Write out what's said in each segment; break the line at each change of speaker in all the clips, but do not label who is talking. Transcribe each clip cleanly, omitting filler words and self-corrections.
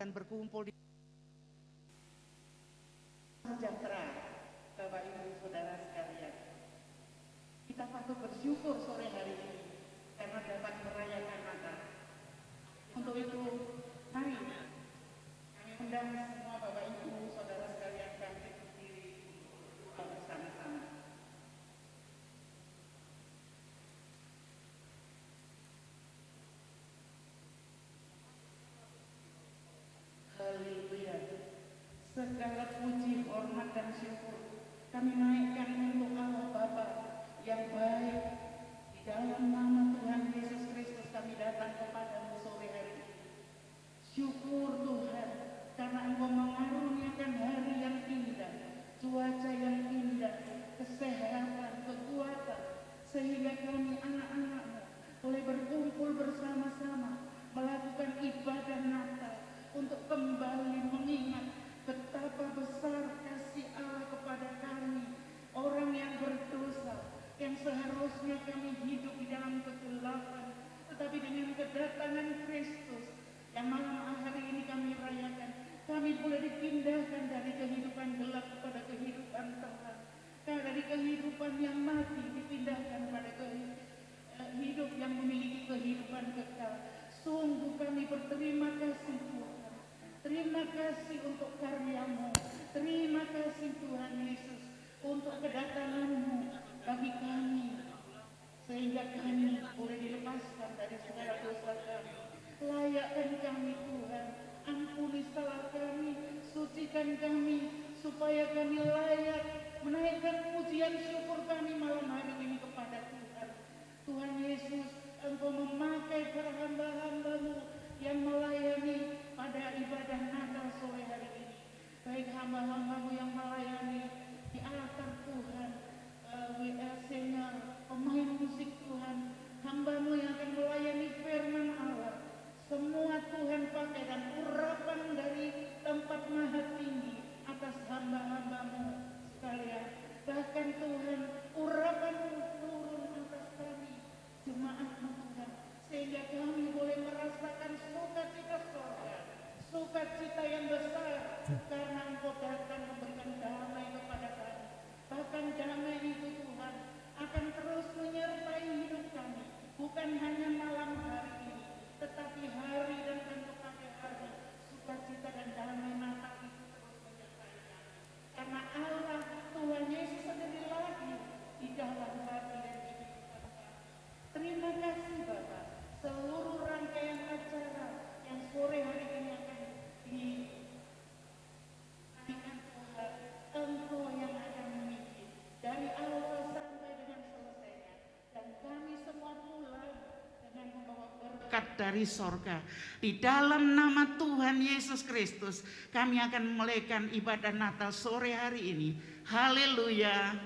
akan berkumpul di sejahtera. Bapak Ibu Saudara sekalian, kita patut bersyukur sore hari ini karena dapat merayakan Natal. Untuk itu, mari kami undang semua Bapak Ibu Saudara sekalian bangkit berdiri bersama-sama. Haleluya. Segala puji, hormat dan syukur kami naikkan untuk Allah Bapa yang baik. Di dalam nama Tuhan Yesus Kristus kami datang kepadamu sore hari ini. Syukur Tuhan karena Engkau mengaruniakan hari yang indah, cuaca yang indah, kesehatan, kekuatan, sehingga kami anak-anak-Mu boleh berkumpul bersama-sama melakukan ibadah Natal untuk kembali mengingat betapa besar kasih Allah kepada kami, orang yang berdosa, yang seharusnya kami hidup di dalam kegelapan, tetapi dengan kedatangan Kristus yang malam hari ini kami rayakan, kami boleh dipindahkan dari kehidupan gelap kepada kehidupan terang, dari kehidupan yang mati dipindahkan pada hidup yang memiliki kehidupan kekal. Sungguh kami berterima kasih Tuhan. Terima kasih untuk karya-Mu. Terima kasih Tuhan Yesus untuk kedatangan-Mu bagi kami, sehingga kami boleh dilepaskan dari segala dosa kami. Layakkan kami Tuhan, ampuni salah kami, sucikan kami, supaya kami layak menaikkan pujian syukur kami malam hari ini kepada Tuhan. Tuhan Yesus, Engkau memakai para hamba-hamba-Mu yang melayani pada ibadah Natal sore hari ini. Baik hamba-hamba-Mu yang melayani di altar Tuhan, WLC-nya, pemain musik Tuhan, hamba-Mu yang akan melayani firman Allah. Semua Tuhan pakai dan urapan dari tempat maha tinggi atas hamba-hamba-Mu sekalian. Bahkan Tuhan, urapan-Mu turun atas kami, jemaat-Mu Tuhan, sehingga kami boleh merasakan sukacita surga, sukacita yang besar, karena Engkau datang memberikan damai kepada kami. Bahkan damai itu Tuhan akan terus menyertai hidup kami, bukan hanya malam hari ini, tetapi hari dan kemudian hari, sukacita dan damai Natal itu terus menyertai kami. Karena Allah Tuhan Yesus sendiri lagi di dalam hati dan kehidupan kami. Terima kasih Bapak. Seluruh rangkaian acara yang sore hari ini akan diadakan Tuhan, Engkau yang akan memimpin dari awal sampai dengan selesainya, dan kami semua pulang dengan membawa berkat dari sorga. Di dalam nama Tuhan Yesus Kristus kami akan memulaikan ibadah Natal sore hari ini. Haleluya,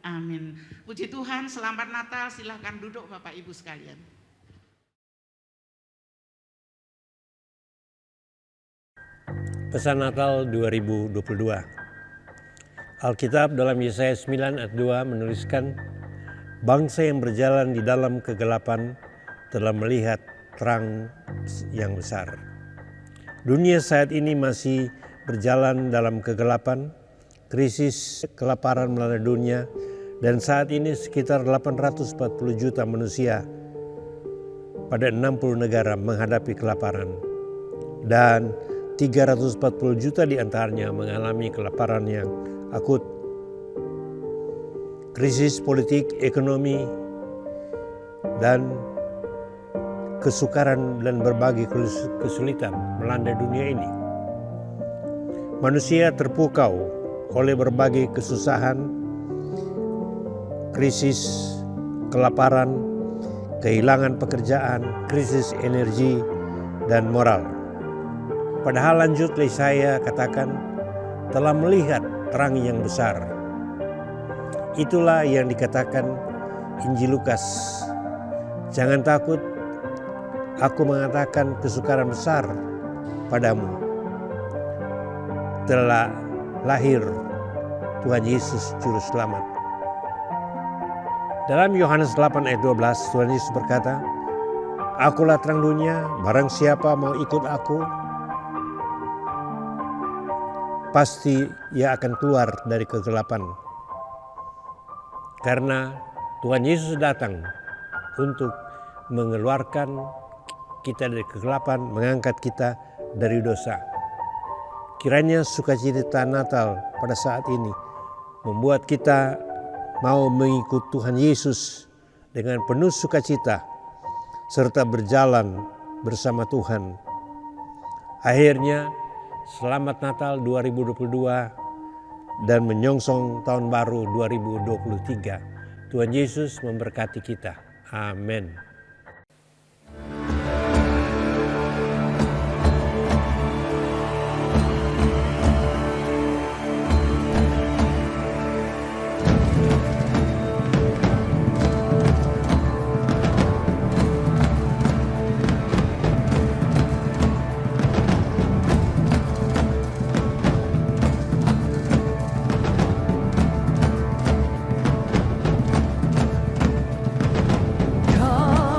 amin. Puji Tuhan, selamat Natal. Silahkan duduk Bapak Ibu sekalian.
Pesan Natal 2022. Alkitab dalam Yesaya 9 ayat 2 menuliskan, bangsa yang berjalan di dalam kegelapan telah melihat terang yang besar. Dunia saat ini masih berjalan dalam kegelapan, krisis kelaparan melanda dunia, dan saat ini sekitar 840 juta manusia pada 60 negara menghadapi kelaparan. Dan 340 juta diantaranya mengalami kelaparan yang akut. Krisis politik, ekonomi, dan kesukaran dan berbagai kesulitan melanda dunia ini. Manusia terpukau oleh berbagai kesusahan, krisis, kelaparan, kehilangan pekerjaan, krisis energi, dan moral. Padahal lanjut Yesaya katakan telah melihat terang yang besar. Itulah yang dikatakan Injil Lukas. Jangan takut, aku mengatakan kesukaran besar padamu. Telah lahir Tuhan Yesus Juru Selamat. Dalam Yohanes 8 ayat 12 Tuhan Yesus berkata, Akulah terang dunia, barang siapa mau ikut aku, pasti ia akan keluar dari kegelapan. Karena Tuhan Yesus datang untuk mengeluarkan kita dari kegelapan, mengangkat kita dari dosa. Kiranya sukacita Natal pada saat ini membuat kita mau mengikut Tuhan Yesus dengan penuh sukacita serta berjalan bersama Tuhan. Akhirnya selamat Natal 2022 dan menyongsong tahun baru 2023. Tuhan Yesus memberkati kita. Amin.
God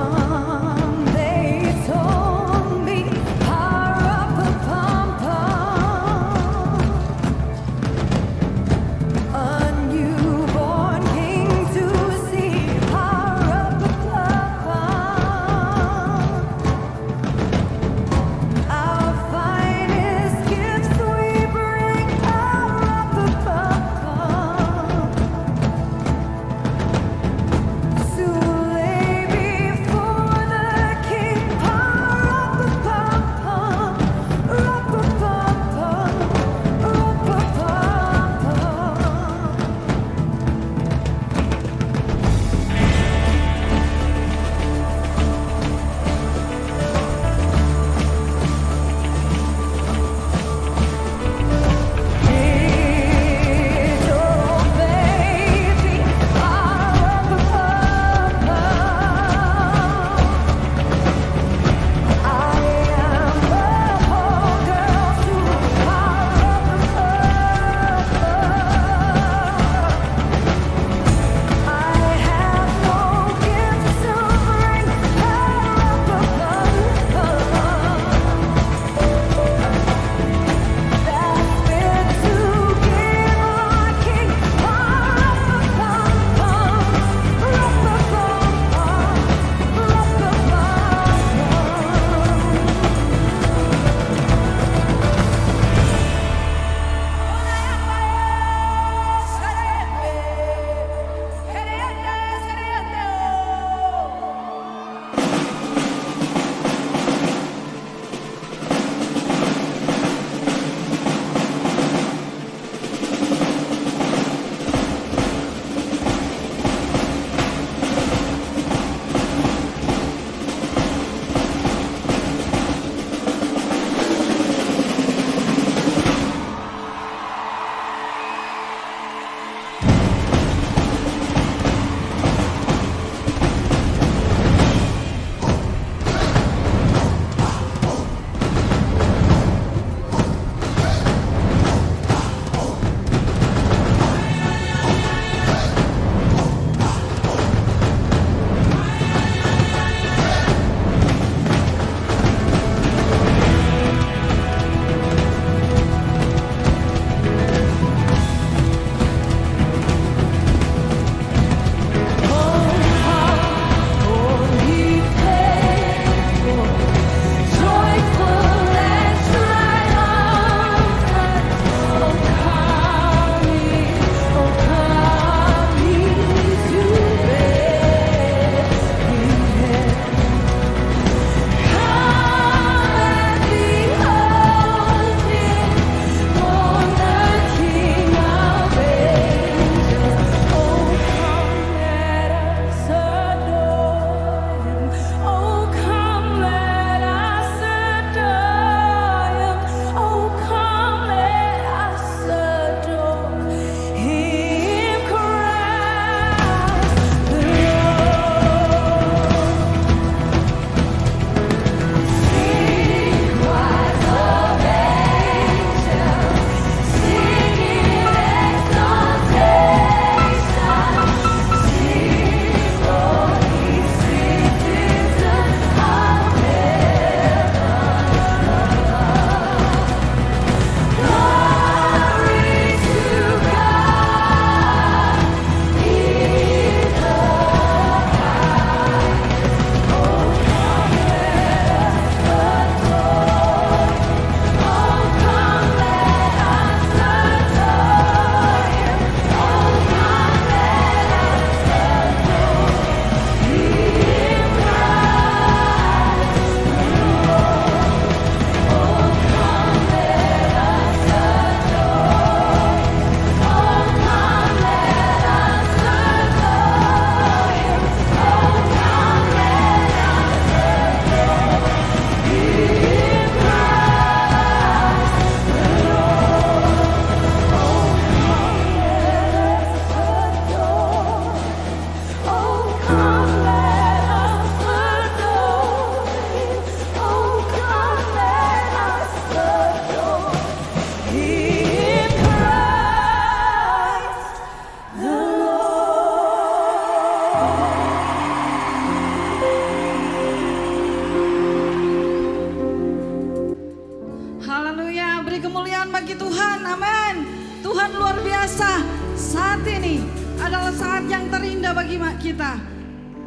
Tuhan luar biasa. Saat ini adalah saat yang terindah bagi kita.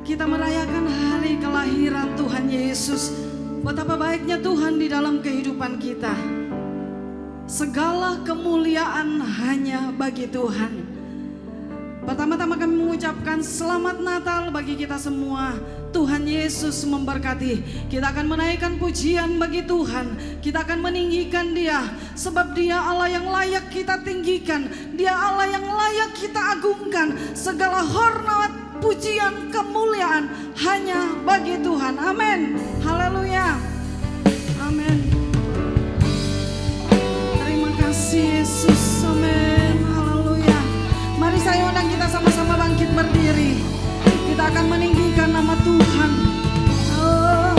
Kita merayakan hari kelahiran Tuhan Yesus. Betapa baiknya Tuhan di dalam kehidupan kita. Segala kemuliaan hanya bagi Tuhan. Pertama-tama kami mengucapkan selamat Natal bagi kita semua. Tuhan Yesus memberkati. Kita akan menaikkan pujian bagi Tuhan. Kita akan meninggikan Dia, sebab Dia Allah yang layak kita tinggikan. Dia Allah yang layak kita agungkan. Segala hormat, pujian, kemuliaan hanya bagi Tuhan. Amin. Haleluya. Amin. Terima kasih Yesus. Amin. Haleluya. Mari saya undang kita sama-sama bangkit berdiri. Kita akan meninggikan nama Tuhan. Haleluya.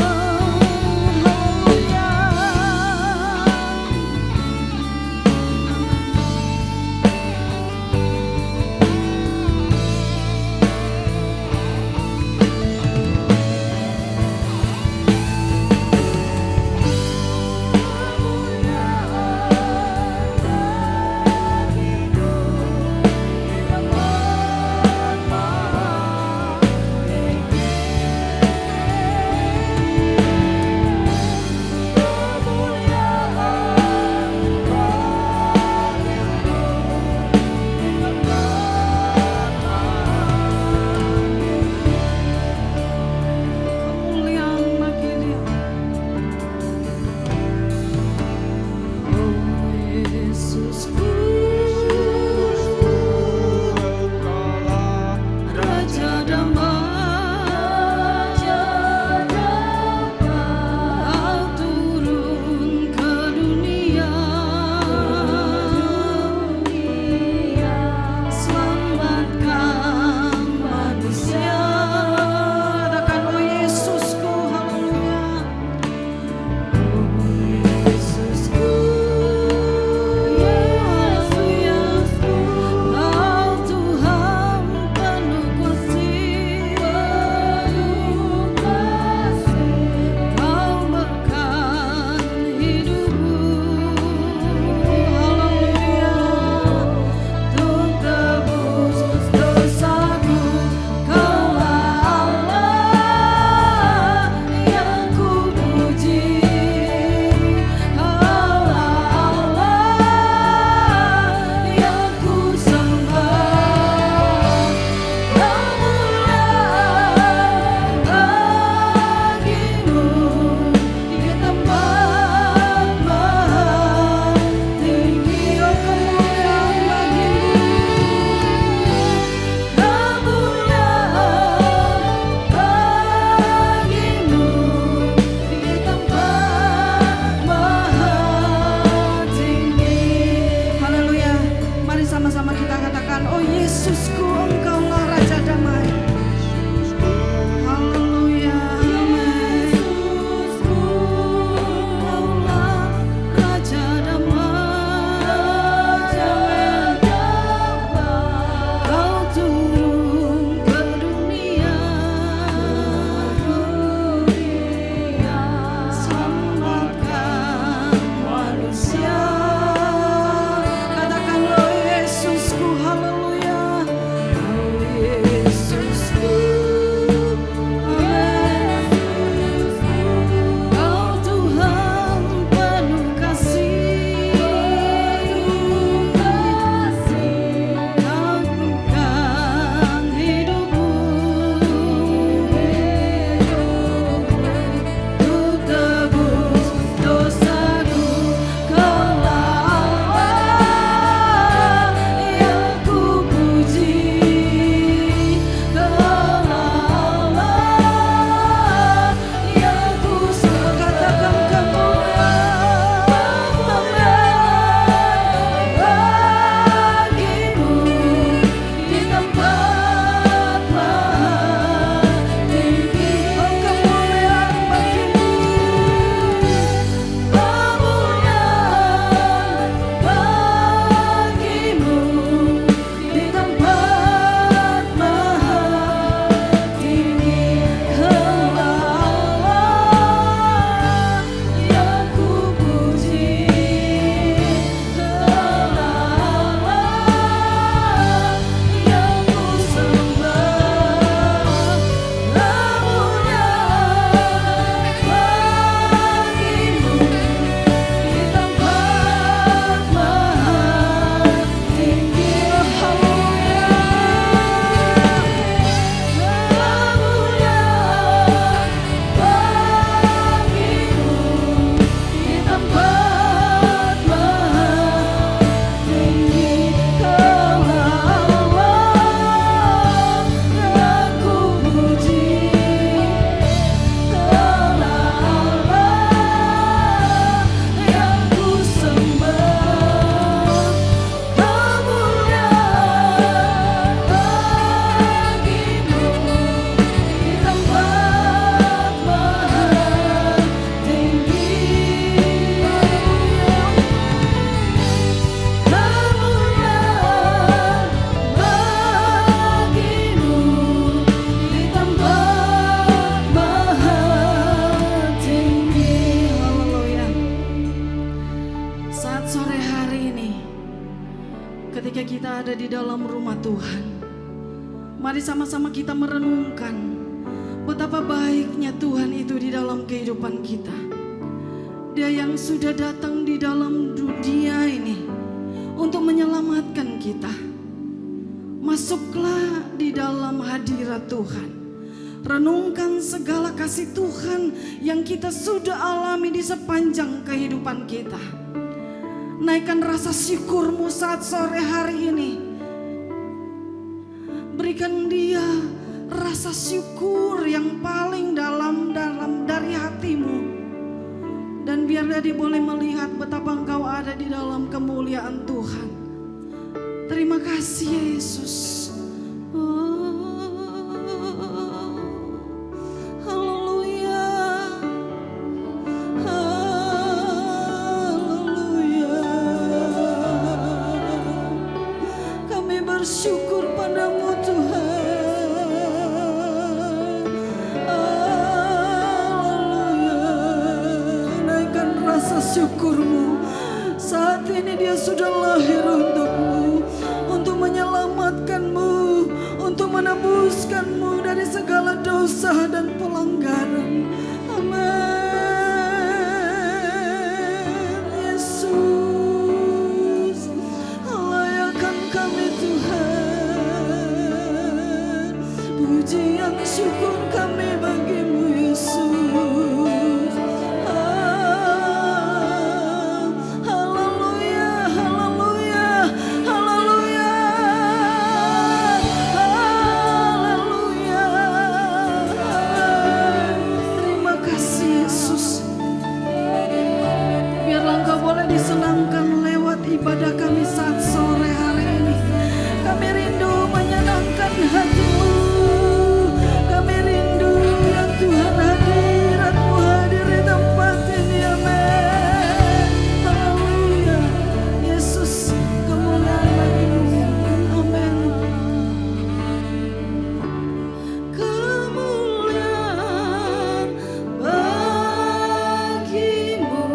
ada di dalam rumah Tuhan, mari sama-sama kita merenungkan betapa baiknya Tuhan itu di dalam kehidupan kita. Dia yang sudah datang di dalam dunia ini untuk menyelamatkan kita. Masuklah di dalam hadirat Tuhan. Renungkan segala kasih Tuhan yang kita sudah alami di sepanjang kehidupan kita. Naikkan rasa syukurmu saat sore hari ini. Berikan dia rasa syukur yang paling dalam dari hatimu. Dan biarlah dia boleh melihat betapa engkau ada di dalam kemuliaan Tuhan. Terima kasih Yesus.
Bersyukur padamu Tuhan. Haleluya. Naikkan rasa syukurmu. Saat ini dia sudah lahir untukmu, untuk menyelamatkanmu, untuk menebuskanmu dari segala dosa dan pelanggaran. Amin. Yesus, layakan kami Tuhan. Pujian syukur kami bagimu Yesus. Haleluya, haleluya, haleluya, haleluya. Terima kasih Yesus. Biarlah Engkau boleh disenangkan lewat ibadah kami saat sore hari ini. Kami rindu menyenangkan hati-Mu. Kami rindu ya Tuhan, hadirat-Mu hadir di tempat ini. Amin. Haleluya. Yesus, kemuliaan bagi-Mu. Amin. Kemuliaan bagi-Mu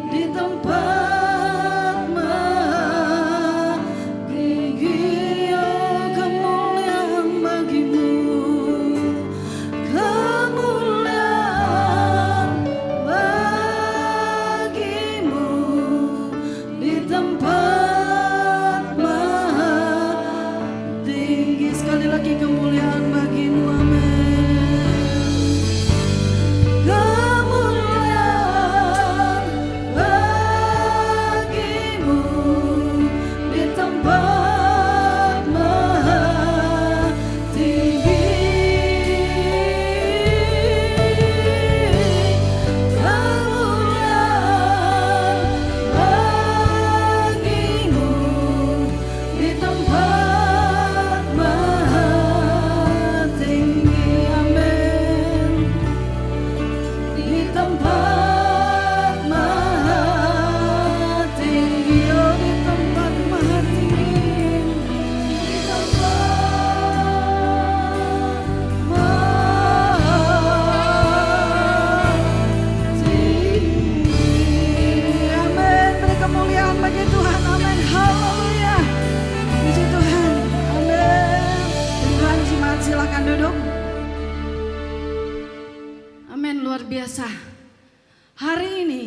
di tempat maha tinggi. Oh, kemuliaan bagi-Mu. Kemuliaan bagi-Mu di tempat maha tinggi. Sekali lagi kemuliaan bagi-Mu. Amin. Kemuliaan bagi-Mu di tempat maha tinggi. Kemuliaan bagi-Mu di tempat maha tinggi. Amin. Di tempat maha tinggi. Oh, di tempat maha tinggi. Di tempat maha tinggi. Amin. Beri kemuliaan bagi Tuhan. Amin. Haleluya. Puji Tuhan. Amin.
Tuhan, jemaat silakan duduk. Amin, luar biasa. Hari ini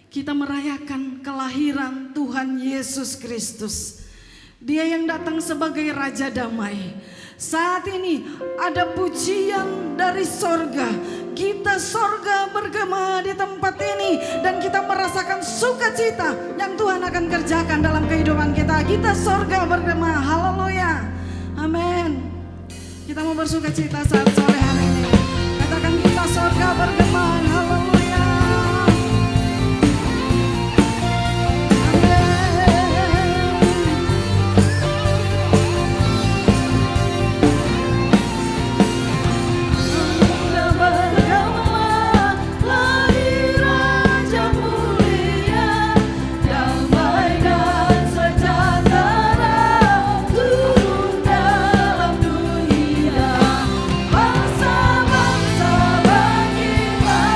kita merayakan kelahiran Tuhan Yesus Kristus. Dia yang datang sebagai Raja Damai. Saat ini ada pujian dari sorga. Kita sorga bergema di tempat ini. Dan kita merasakan sukacita yang Tuhan akan kerjakan dalam kehidupan kita. Kita sorga bergema. Haleluya. Amin. Kita mau bersukacita saat sore hari ini. Katakan kita sorga bergema. Haleluya.
Sorga bergema, lahir Raja mulia, damai dan sejahtera turun dalam dunia. Bangsa-bangsa bangkitlah.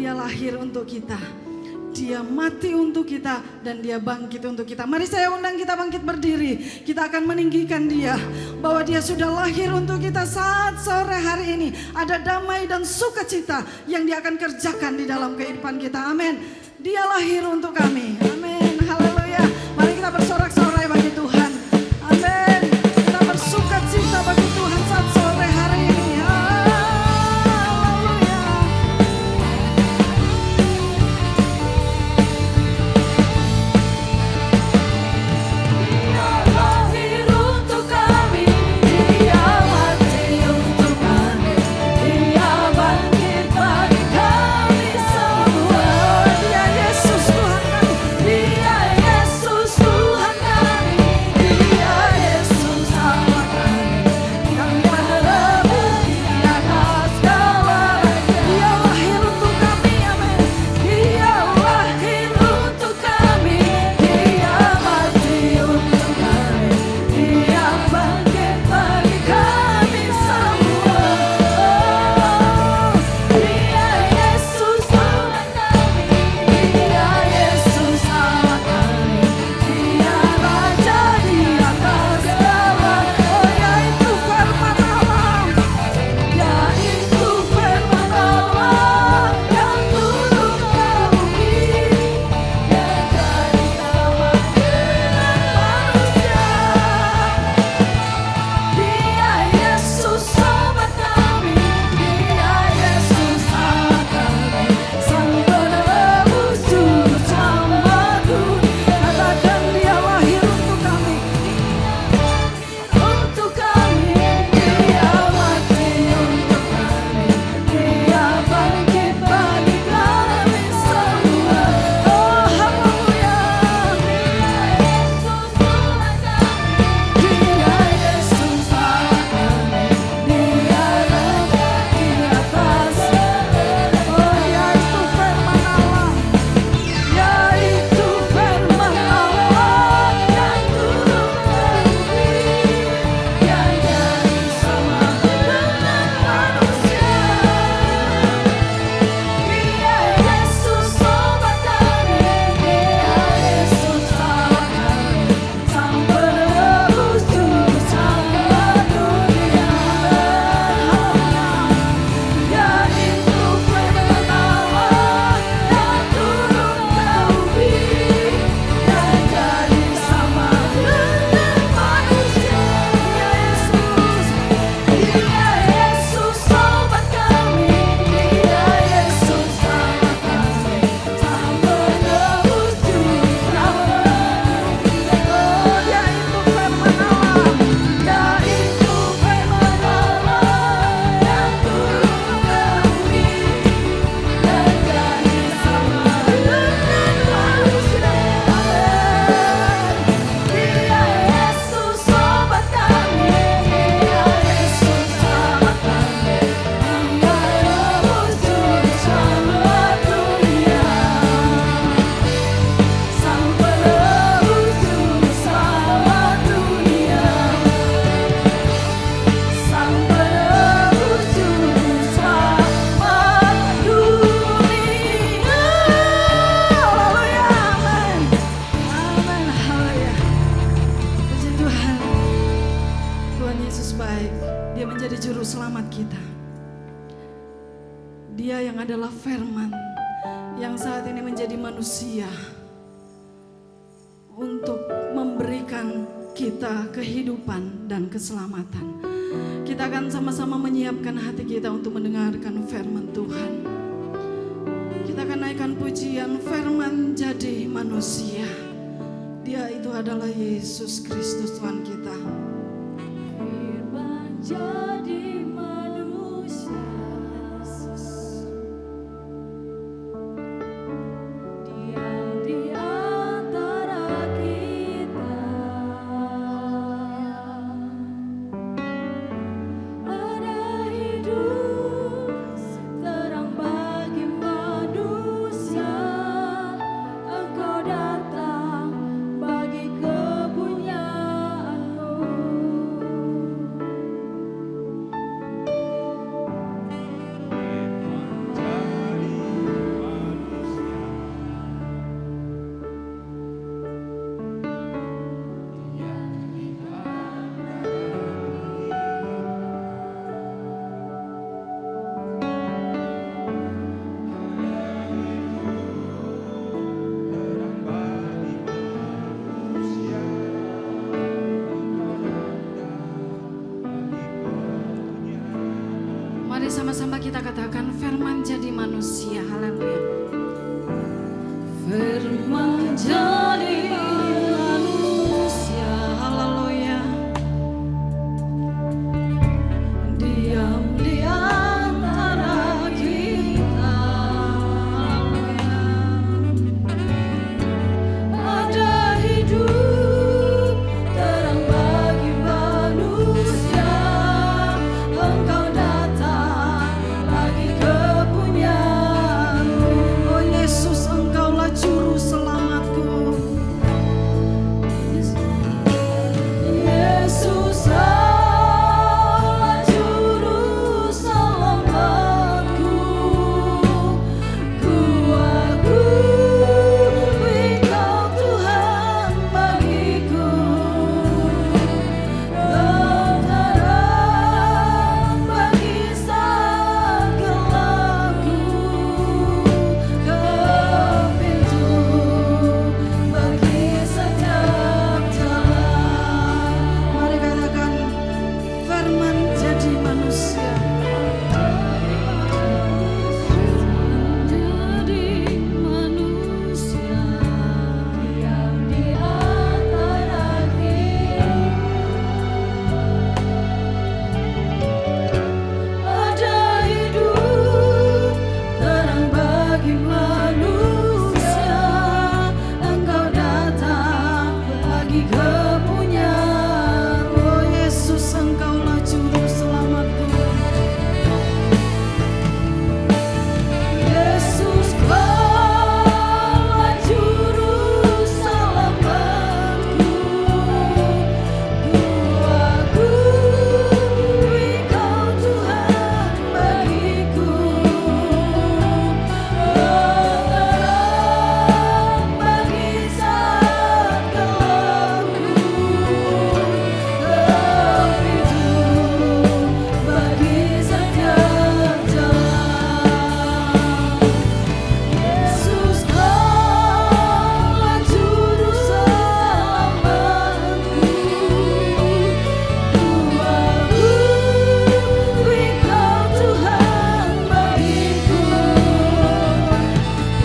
Dia lahir untuk kita, Dia mati untuk kita, dan Dia bangkit untuk kita. Mari saya undang kita bangkit berdiri. Kita akan meninggikan Dia, bahwa Dia sudah lahir untuk kita. Saat sore hari ini ada damai dan sukacita yang Dia akan kerjakan di dalam kehidupan kita. Amin. Dia lahir untuk kami. Amin. Haleluya. Mari kita bersorak-sorai bagi Tuhan. Amin. Kita bersukacita bagi Tuhan saat sore hari ini. Dia yang adalah firman yang saat ini menjadi manusia untuk memberikan kita kehidupan dan keselamatan. Kita akan sama-sama menyiapkan hati kita untuk mendengarkan firman Tuhan. Kita akan naikkan pujian firman jadi manusia. Dia itu adalah Yesus Kristus Tuhan kita.
Firman jadi manusia, Dia di antara kita. Ada hidup terang bagi manusia. Engkau datang bagi kepunyaanmu.
Mari sama-sama kita katakan firman jadi manusia. Haleluya. Firman jadi manusia. Haleluya. Diam di antara kita. Haleluya. Ada hidup terang bagi manusia. Engkau datang lagi kepunyaanmu. Oh Yesus, Engkaulah juru selamatku. Yesus, Allah juru selamatku. Ku akui Engkau Tuhan bagiku. Kau terang bagi saat gelapku. Kau pintu bagi setiap jalan. Mari katakan firman jadi manusia. Jadi manusia yang di antara kita. Ada hidup terang bagi manusia. Engkau datang bagi kepunyaanmu. Oh Yesus, Engkaulah juru selamatku. Yesus, Kaulah juru selamatku. Ku akui Kau Tuhan bagiku. Kau terang bagi saat gelapku. Kau pintu bagi setiap jalan. Yesus, Kaulah juru selamatku. Ku akui Kau Tuhan bagiku.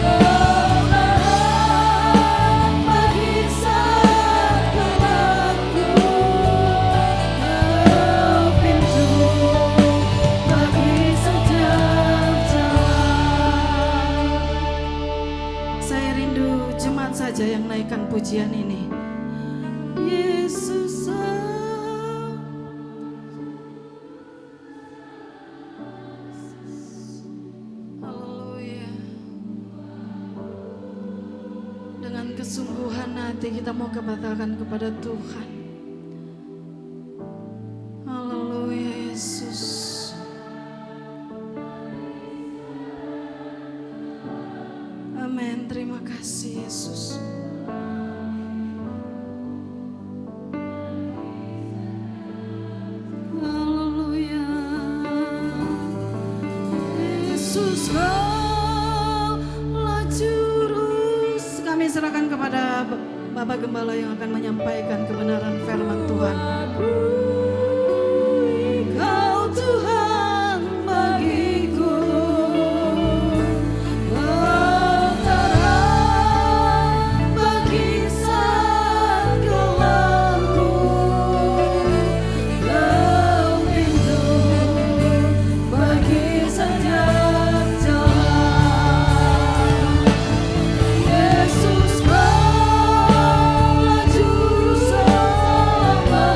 Kau terang bagi saat gelapku. Kau pintu bagi setiap jalan. Saya rindu jemaat saja yang naikkan pujian ini. Yesus, haleluya. Dengan kesungguhan hati kita mau katakan kepada Tuhan. Haleluya Yesus. Amin. Terima kasih Yesus. Haleluya. Yesus, Kaulah juru. Kami serahkan kepada Bapak Gembala yang akan menyampaikan kebenaran firman Tuhan. Kau Tuhan bagiku. Kau terang bagi saat gelapku. Kau pintu bagi setiap jalan. Yesus, Kaulah juru selamatku.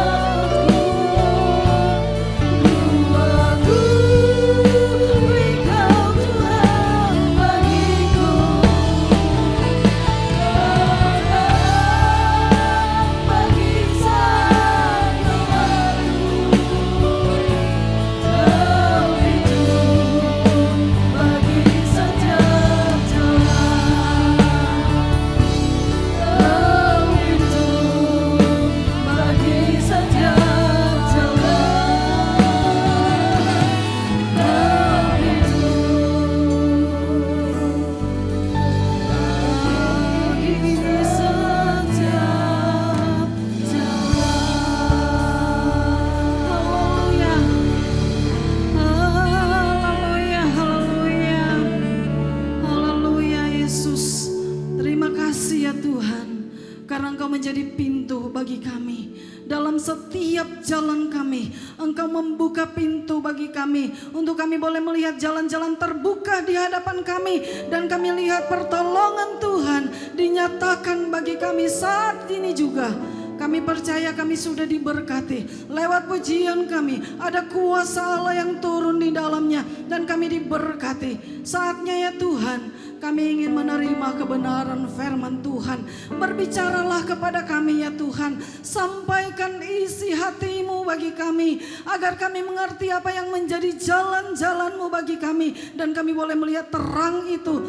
dalam setiap jalan kami. Engkau membuka pintu bagi kami untuk kami boleh melihat jalan-jalan terbuka di hadapan kami, dan kami lihat pertolongan Tuhan dinyatakan bagi kami saat ini juga. Kami percaya kami sudah diberkati. Lewat pujian kami ada kuasa Allah yang turun di dalamnya, dan kami diberkati. Saatnya ya Tuhan, kami ingin menerima kebenaran firman Tuhan. Berbicaralah kepada kami ya Tuhan. Sampaikan isi hati-Mu bagi kami, agar kami mengerti apa yang menjadi jalan-jalan-Mu bagi kami, dan kami boleh melihat terang itu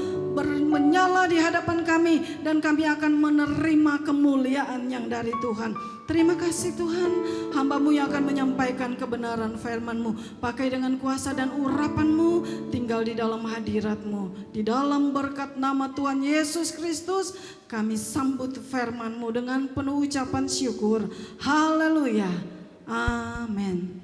menyala di hadapan kami, dan kami akan menerima kemuliaan yang dari Tuhan. Terima kasih Tuhan, hamba-Mu yang akan menyampaikan kebenaran firman-Mu. Pakai dengan kuasa dan urapan-Mu, tinggal di dalam hadirat-Mu. Di dalam berkat nama Tuhan Yesus Kristus, kami sambut firman-Mu dengan penuh ucapan syukur. Haleluya. Amin.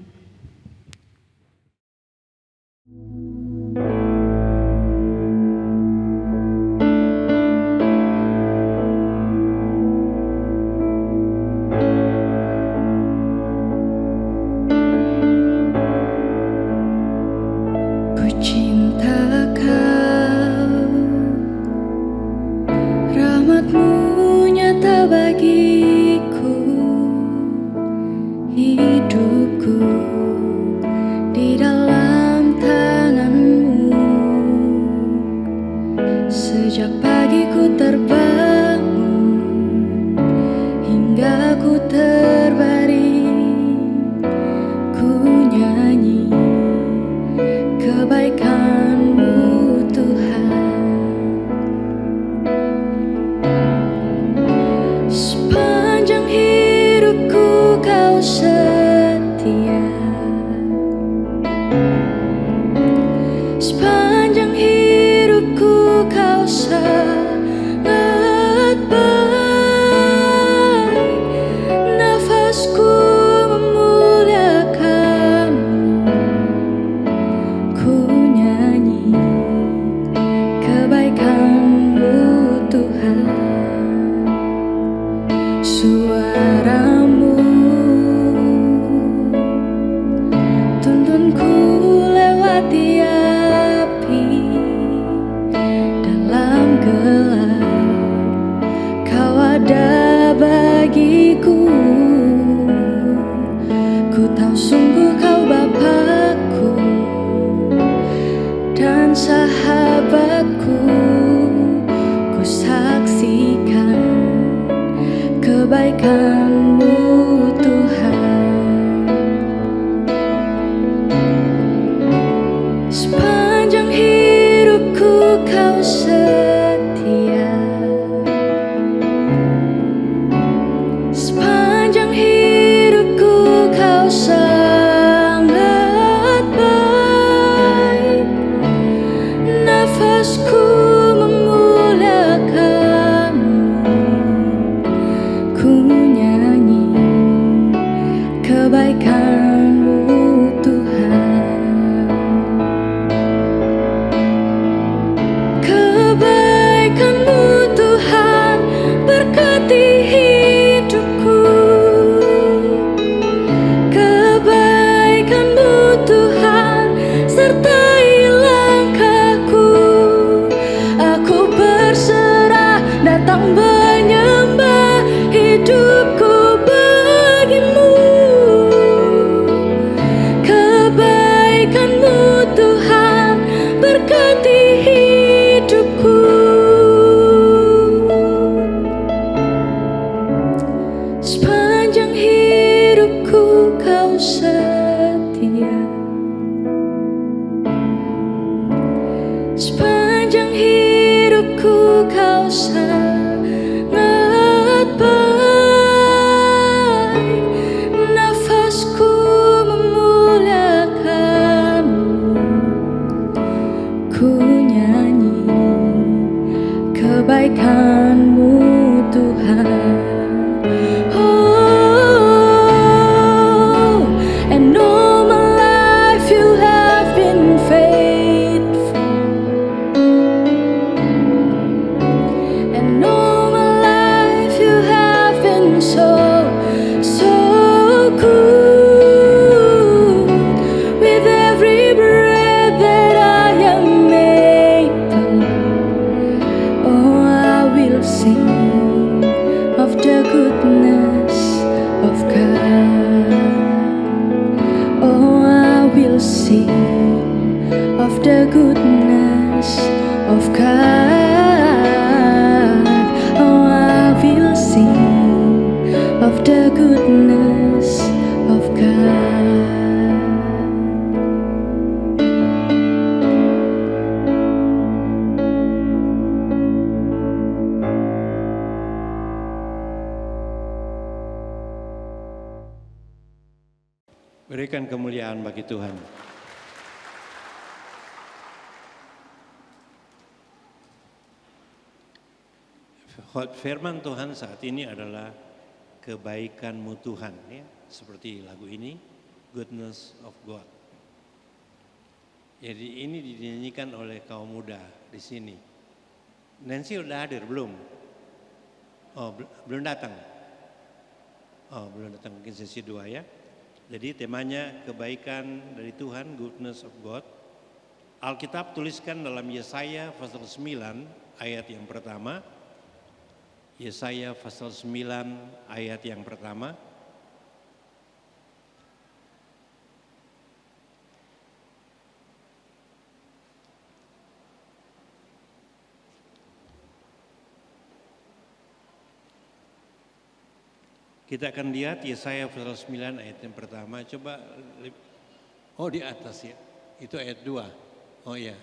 And Oh, I will sing of the goodness of God. Oh, I will sing of the goodness of God.
Berikan kemuliaan bagi Tuhan. Firman Tuhan saat ini adalah kebaikan-Mu Tuhan, ya, seperti lagu ini, Goodness of God. Jadi ini dinyanyikan oleh kaum muda di sini. Nancy udah hadir belum? Oh, belum datang. Oh, belum datang, mungkin sesi 2 ya. Jadi temanya kebaikan dari Tuhan, Goodness of God. Alkitab tuliskan dalam Yesaya pasal 9 ayat yang pertama. Yesaya pasal 9 ayat yang pertama. Kita akan lihat Yesaya pasal 9 ayat yang pertama. Coba, oh di atas ya, itu ayat 2. Oh iya.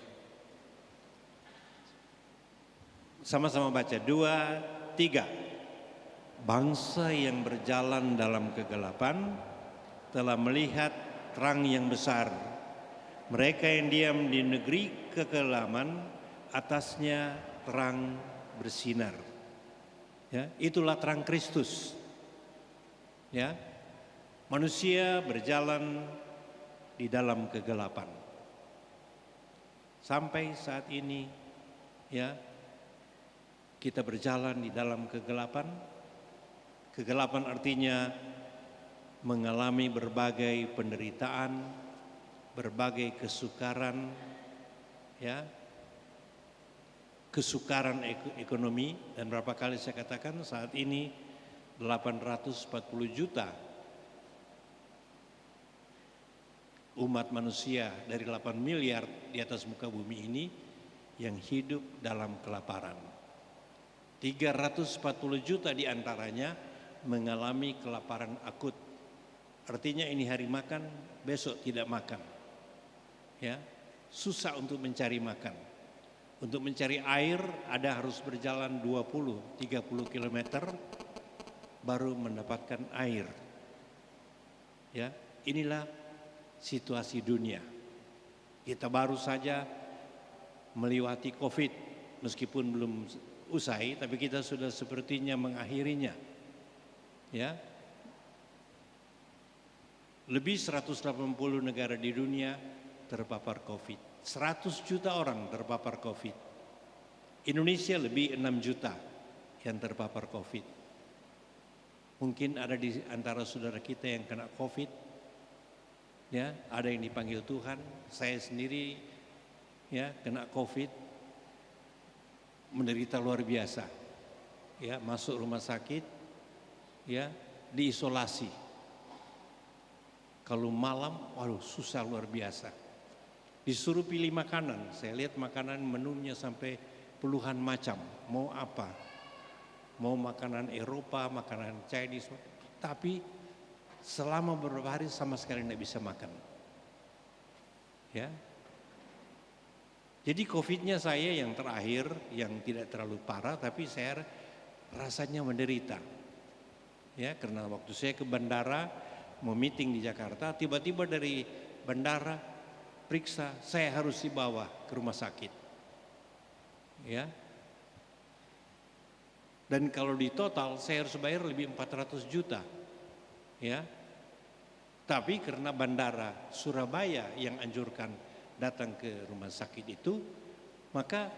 Sama-sama baca, 2, 3. Bangsa yang berjalan dalam kegelapan telah melihat terang yang besar. Mereka yang diam di negeri kekelaman, atasnya terang bersinar. Ya, itulah terang Kristus. Ya, manusia berjalan di dalam kegelapan. Sampai saat ini, ya, kita berjalan di dalam kegelapan. Kegelapan artinya mengalami berbagai penderitaan, berbagai kesukaran, ya, kesukaran ekonomi. Dan berapa kali saya katakan saat ini 840 juta umat manusia dari 8 miliar di atas muka bumi ini yang hidup dalam kelaparan. 340 juta diantaranya mengalami kelaparan akut. Artinya ini hari makan, besok tidak makan. Ya, susah untuk mencari makan. Untuk mencari air ada harus berjalan 20-30 kilometer baru mendapatkan air. Ya, inilah situasi dunia. Kita baru saja melewati Covid, meskipun belum usai, tapi kita sudah sepertinya mengakhirinya. Ya, lebih 180 negara di dunia terpapar Covid. 100 juta orang terpapar Covid. Indonesia lebih 6 juta yang terpapar Covid. Mungkin ada di antara saudara kita yang kena Covid, ya, ada yang dipanggil Tuhan. Saya sendiri, ya, kena Covid, menderita luar biasa, ya, masuk rumah sakit, ya, diisolasi. Kalau malam, waduh, susah luar biasa. Disuruh pilih makanan, saya lihat makanan menunya sampai puluhan macam, mau apa? Mau makanan Eropa, makanan Chinese, tapi selama beberapa hari sama sekali tidak bisa makan. Ya, jadi Covid-nya saya yang terakhir, yang tidak terlalu parah, tapi saya rasanya menderita. Ya, karena waktu saya ke bandara mau meeting di Jakarta, tiba-tiba dari bandara periksa, saya harus dibawa ke rumah sakit. Ya. Dan kalau di total saya harus bayar lebih 400 juta. Ya. Tapi karena bandara Surabaya yang anjurkan datang ke rumah sakit itu, maka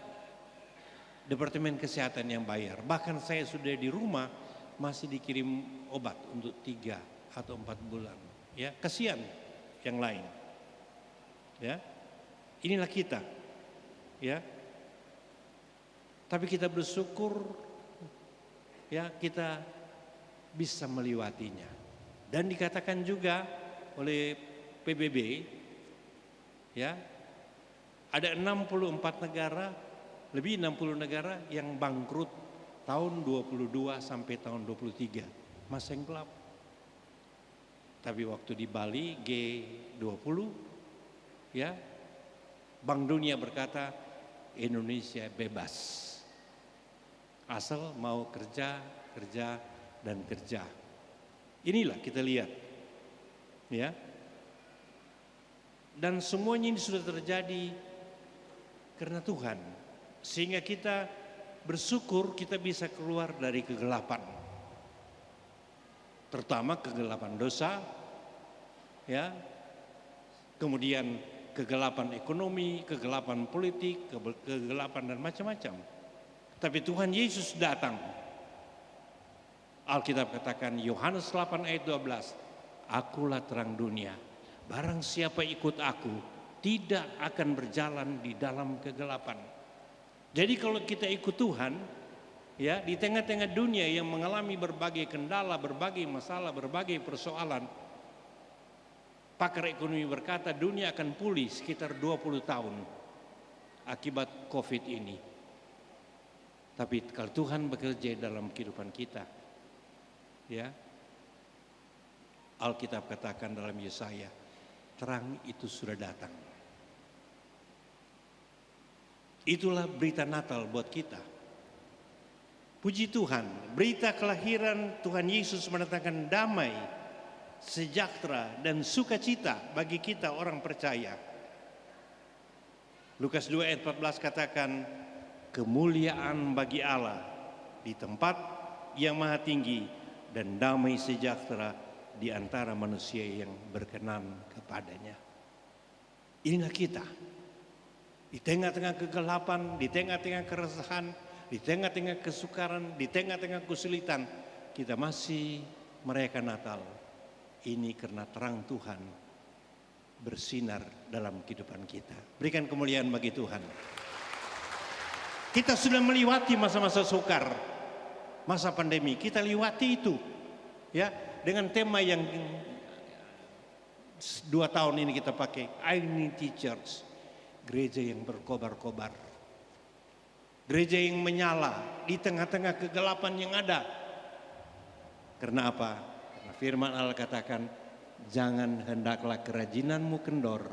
Departemen Kesehatan yang bayar. Bahkan saya sudah di rumah masih dikirim obat untuk 3 atau 4 bulan. Ya, kasihan yang lain. Ya. Inilah kita. Ya. Tapi kita bersyukur, ya, kita bisa melewatinya. Dan dikatakan juga oleh PBB, ya, ada 64 negara, lebih 60 negara yang bangkrut tahun 22 sampai tahun 23, masa yang gelap. Tapi waktu di Bali G20, ya, Bank Dunia berkata Indonesia bebas, asal mau kerja dan kerja. Inilah kita lihat, ya. Dan semuanya ini sudah terjadi karena Tuhan, sehingga kita bersyukur kita bisa keluar dari kegelapan, terutama kegelapan dosa, ya, kemudian kegelapan ekonomi, kegelapan politik, kegelapan dan macam-macam. Tapi Tuhan Yesus datang. Alkitab katakan Yohanes 8 ayat 12, akulah terang dunia, barang siapa ikut aku tidak akan berjalan di dalam kegelapan. Jadi kalau kita ikut Tuhan, ya, di tengah-tengah dunia yang mengalami berbagai kendala, berbagai masalah, berbagai persoalan, pakar ekonomi berkata dunia akan pulih sekitar 20 tahun akibat COVID ini. Tapi kalau Tuhan bekerja dalam kehidupan kita, ya, Alkitab katakan dalam Yesaya, terang itu sudah datang. Itulah berita Natal buat kita. Puji Tuhan, berita kelahiran Tuhan Yesus mendatangkan damai, sejahtera dan sukacita bagi kita orang percaya. Lukas 2 ayat 14 katakan, kemuliaan bagi Allah di tempat yang maha tinggi dan damai sejahtera di antara manusia yang berkenan kepadanya. Inilah kita. Di tengah-tengah kegelapan, di tengah-tengah keresahan, di tengah-tengah kesukaran, di tengah-tengah kesulitan, kita masih merayakan Natal. Ini karena terang Tuhan bersinar dalam kehidupan kita. Berikan kemuliaan bagi Tuhan. Kita sudah melewati masa-masa sukar, masa pandemi. Kita lewati itu, ya, dengan tema yang 2 tahun ini kita pakai, Unity Church, gereja yang berkobar-kobar, gereja yang menyala di tengah-tengah kegelapan yang ada. Karena apa? Karena firman Allah katakan, jangan hendaklah kerajinanmu kendor,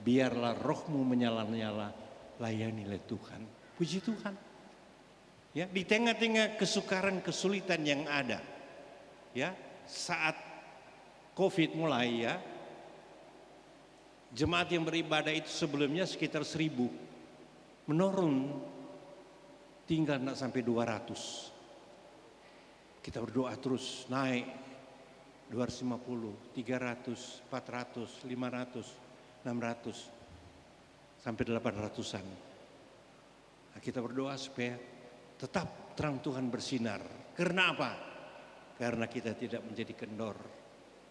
biarlah rohmu menyala-nyala, layanilah Tuhan. Puji Tuhan. Ya, di tengah-tengah kesukaran, kesulitan yang ada, ya, saat COVID mulai, ya, jemaat yang beribadah itu sebelumnya sekitar 1000, menurun tinggal nak sampai 200. Kita berdoa terus naik 250, 300, 400, 500, 600 sampai 800-an. Nah, kita berdoa supaya tetap terang Tuhan bersinar. Karena apa? Karena kita tidak menjadi kendor.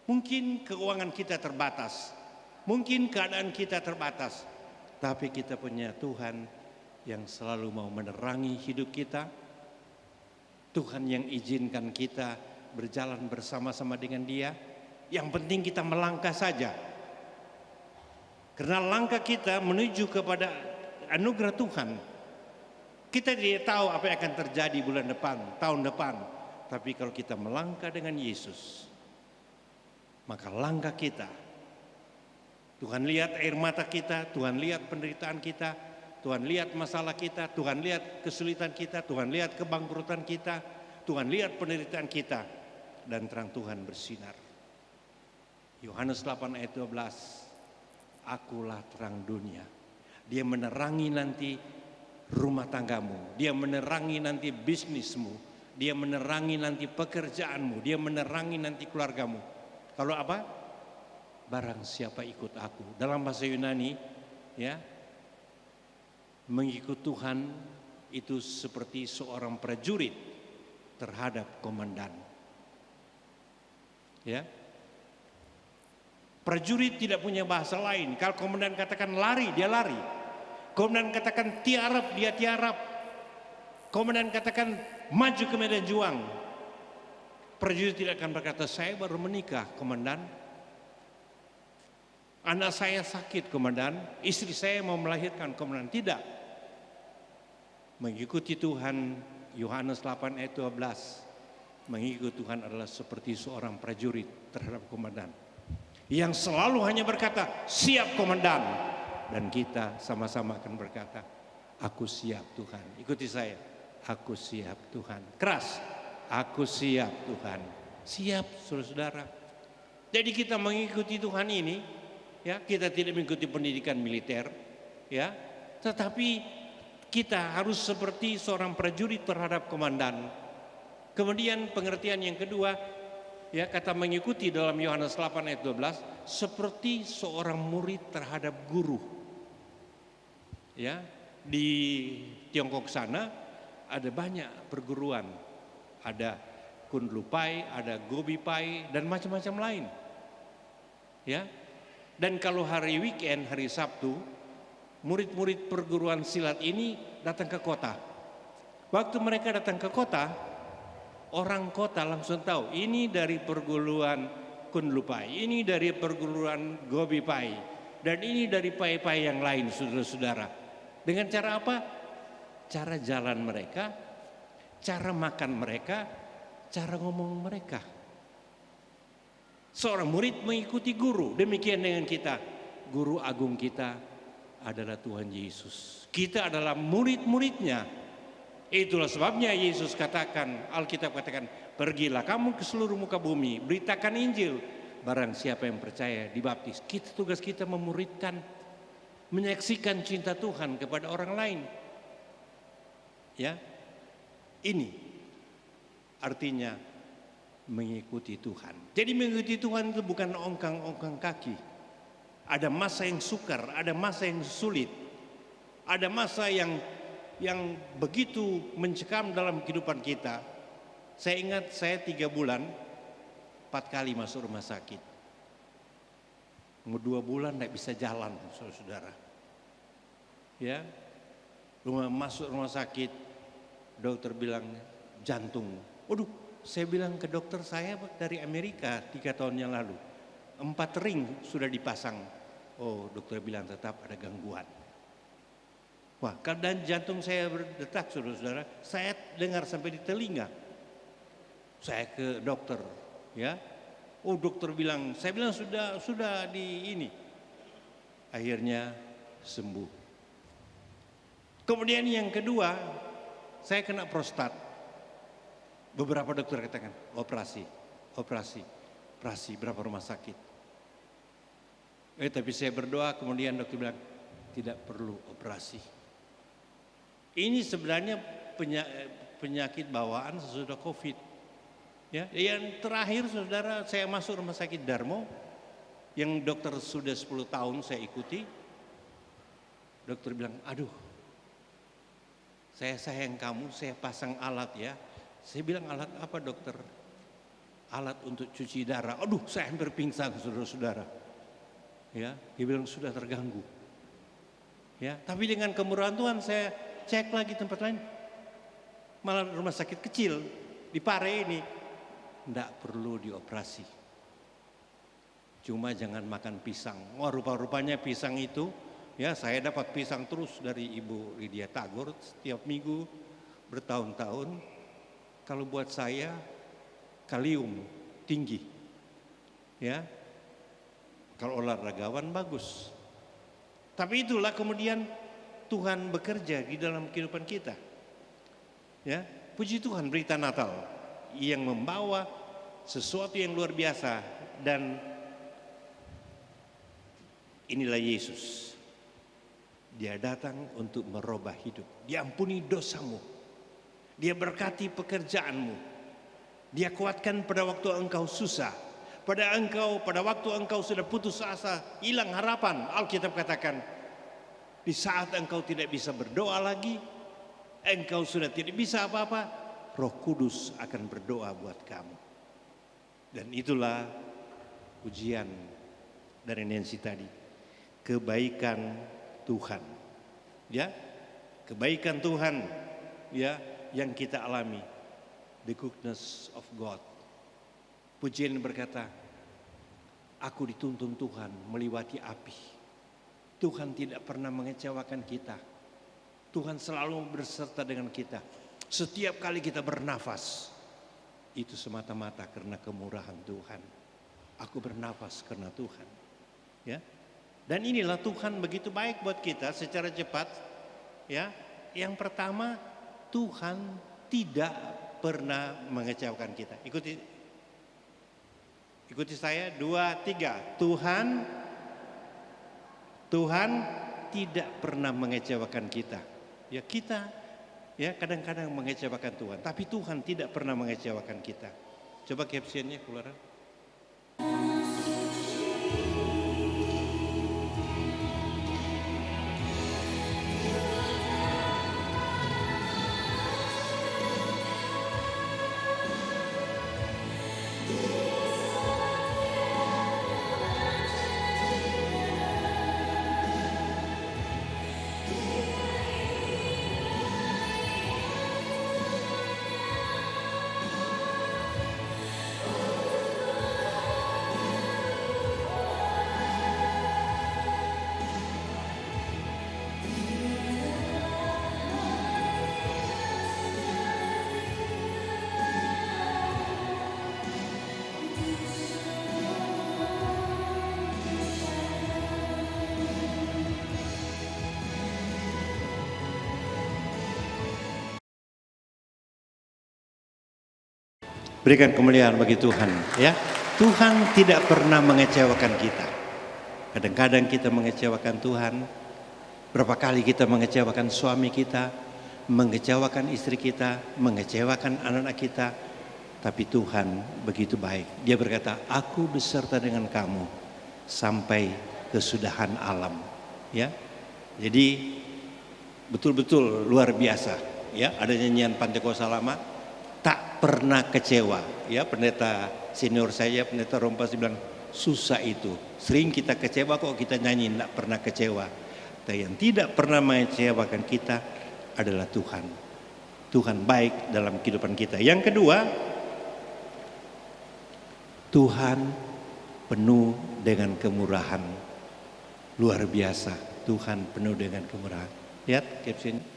Mungkin keuangan kita terbatas, mungkin keadaan kita terbatas, tapi kita punya Tuhan yang selalu mau menerangi hidup kita. Tuhan yang izinkan kita berjalan bersama-sama dengan Dia. Yang penting kita melangkah saja. Karena langkah kita menuju kepada anugerah Tuhan. Kita tidak tahu apa yang akan terjadi bulan depan, tahun depan. Tapi kalau kita melangkah dengan Yesus, maka langkah kita, Tuhan lihat air mata kita, Tuhan lihat penderitaan kita, Tuhan lihat masalah kita, Tuhan lihat kesulitan kita, Tuhan lihat kebangkrutan kita, Tuhan lihat penderitaan kita, dan terang Tuhan bersinar. Yohanes 8 ayat 12, akulah terang dunia. Dia menerangi nanti rumah tanggamu, dia menerangi nanti bisnismu, dia menerangi nanti pekerjaanmu, dia menerangi nanti keluargamu. Kalau apa? Barang siapa ikut aku. Dalam bahasa Yunani, ya, mengikut Tuhan itu seperti seorang prajurit terhadap komandan. Ya, prajurit tidak punya bahasa lain. Kalau komandan katakan lari, dia lari. Komandan katakan tiarap, dia tiarap. Komandan katakan maju ke medan juang. Prajurit tidak akan berkata, saya baru menikah, komandan. Anak saya sakit, komandan. Istri saya mau melahirkan, komandan. Tidak. Mengikuti Tuhan, Yohanes 8 ayat 12. Mengikuti Tuhan adalah seperti seorang prajurit terhadap komandan. Yang selalu hanya berkata, siap komandan. Dan kita sama-sama akan berkata, aku siap Tuhan. Ikuti saya, aku siap Tuhan. Keras, aku siap Tuhan. Siap saudara-saudara. Jadi kita mengikuti Tuhan ini, ya, kita tidak mengikuti pendidikan militer, ya, tetapi kita harus seperti seorang prajurit terhadap komandan. Kemudian pengertian yang kedua, ya, kata mengikuti dalam Yohanes 8 ayat 12, seperti seorang murid terhadap guru. Ya, di Tiongkok sana ada banyak perguruan, ada Kundlu Pai, ada Gobi Pai, dan macam-macam lain. Ya, dan kalau hari weekend, hari Sabtu, murid-murid perguruan silat ini datang ke kota. Waktu mereka datang ke kota, orang kota langsung tahu ini dari perguruan Kundlu Pai, ini dari perguruan Gobi Pai, dan ini dari pai-pai yang lain, saudara-saudara. Dengan cara apa? Cara jalan mereka, cara makan mereka, cara ngomong mereka. Seorang murid mengikuti guru, demikian dengan kita. Guru agung kita adalah Tuhan Yesus. Kita adalah murid-muridnya. Itulah sebabnya Yesus katakan, Alkitab katakan, pergilah kamu ke seluruh muka bumi, beritakan Injil. Barang siapa yang percaya dibaptis. Tugas kita memuridkan, menyaksikan cinta Tuhan kepada orang lain. Ya, ini artinya mengikuti Tuhan. Jadi mengikuti Tuhan itu bukan ongkang-ongkang kaki. Ada masa yang sukar, ada masa yang sulit, ada masa yang begitu mencekam dalam kehidupan kita. Saya ingat saya 3 bulan 4 kali masuk rumah sakit. 2 bulan tidak bisa jalan, saudara. Ya, masuk rumah sakit, dokter bilang jantung. Waduh, saya bilang ke dokter saya dari Amerika 3 tahun yang lalu, 4 ring sudah dipasang. Oh, dokter bilang tetap ada gangguan. Wah, keadaan jantung saya berdetak, saudara-saudara. Saya dengar sampai di telinga. Saya ke dokter, ya. Oh, dokter bilang, saya bilang sudah di ini. Akhirnya sembuh. Kemudian yang kedua, saya kena prostat. Beberapa dokter katakan operasi, berapa rumah sakit. Tapi saya berdoa, kemudian dokter bilang tidak perlu operasi. Ini sebenarnya penyakit bawaan sesudah COVID. Ya, yang terakhir saudara, saya masuk rumah sakit Darmo, yang dokter sudah 10 tahun saya ikuti. Dokter bilang, aduh, saya sayang kamu, saya pasang alat ya. Saya bilang, alat apa dokter? Alat untuk cuci darah. Aduh, saya hampir pingsan, saudara-saudara. Ya, dia bilang sudah terganggu. Ya, tapi dengan kemurahan Tuhan saya cek lagi tempat lain. Malah rumah sakit kecil di Pare ini tidak perlu dioperasi. Cuma jangan makan pisang. Wah, rupa-rupanya pisang itu, ya, saya dapat pisang terus dari Ibu Lydia Tagor setiap minggu bertahun-tahun. Kalau buat saya kalium tinggi, ya. Kalau olahragawan bagus. Tapi itulah kemudian Tuhan bekerja di dalam kehidupan kita. Ya, puji Tuhan, berita Natal yang membawa sesuatu yang luar biasa, dan inilah Yesus. Dia datang untuk merubah hidup. Dia ampuni dosamu. Dia berkati pekerjaanmu. Dia kuatkan pada waktu engkau susah. Pada waktu engkau sudah putus asa, hilang harapan. Alkitab katakan, di saat engkau tidak bisa berdoa lagi, engkau sudah tidak bisa apa-apa, Roh Kudus akan berdoa buat kamu. Dan itulah ujian dari Nancy tadi. Kebaikan Tuhan. Ya, kebaikan Tuhan, ya, yang kita alami. The goodness of God. Pujian berkata, Aku dituntun Tuhan melewati api. Tuhan tidak pernah mengecewakan kita. Tuhan selalu berserta dengan kita. Setiap kali kita bernafas, itu semata-mata karena kemurahan Tuhan. Aku bernafas karena Tuhan. Ya. Dan inilah Tuhan begitu baik buat kita secara cepat. Ya. Yang pertama, Tuhan tidak pernah mengecewakan kita. Ikuti saya, 2, 3. Tuhan tidak pernah mengecewakan kita. Ya kita ya kadang-kadang mengecewakan Tuhan, tapi Tuhan tidak pernah mengecewakan kita. Coba captionnya keluar. Berikan kemuliaan bagi Tuhan, ya. Tuhan tidak pernah mengecewakan kita. Kadang-kadang kita mengecewakan Tuhan. Berapa kali kita mengecewakan suami kita, mengecewakan istri kita, mengecewakan anak-anak kita. Tapi Tuhan begitu baik. Dia berkata, aku beserta dengan kamu sampai kesudahan alam. Ya, jadi betul-betul luar biasa. Ya, ada nyanyian Pantekosta lama. Tak pernah kecewa, ya pendeta senior saya, pendeta Rompas bilang susah itu. Sering kita kecewa kok kita nyanyi tak pernah kecewa. Tapi yang tidak pernah mengecewakan kita adalah Tuhan. Tuhan baik dalam kehidupan kita. Yang kedua, Tuhan penuh dengan kemurahan. Luar biasa, Tuhan penuh dengan kemurahan. Lihat caption.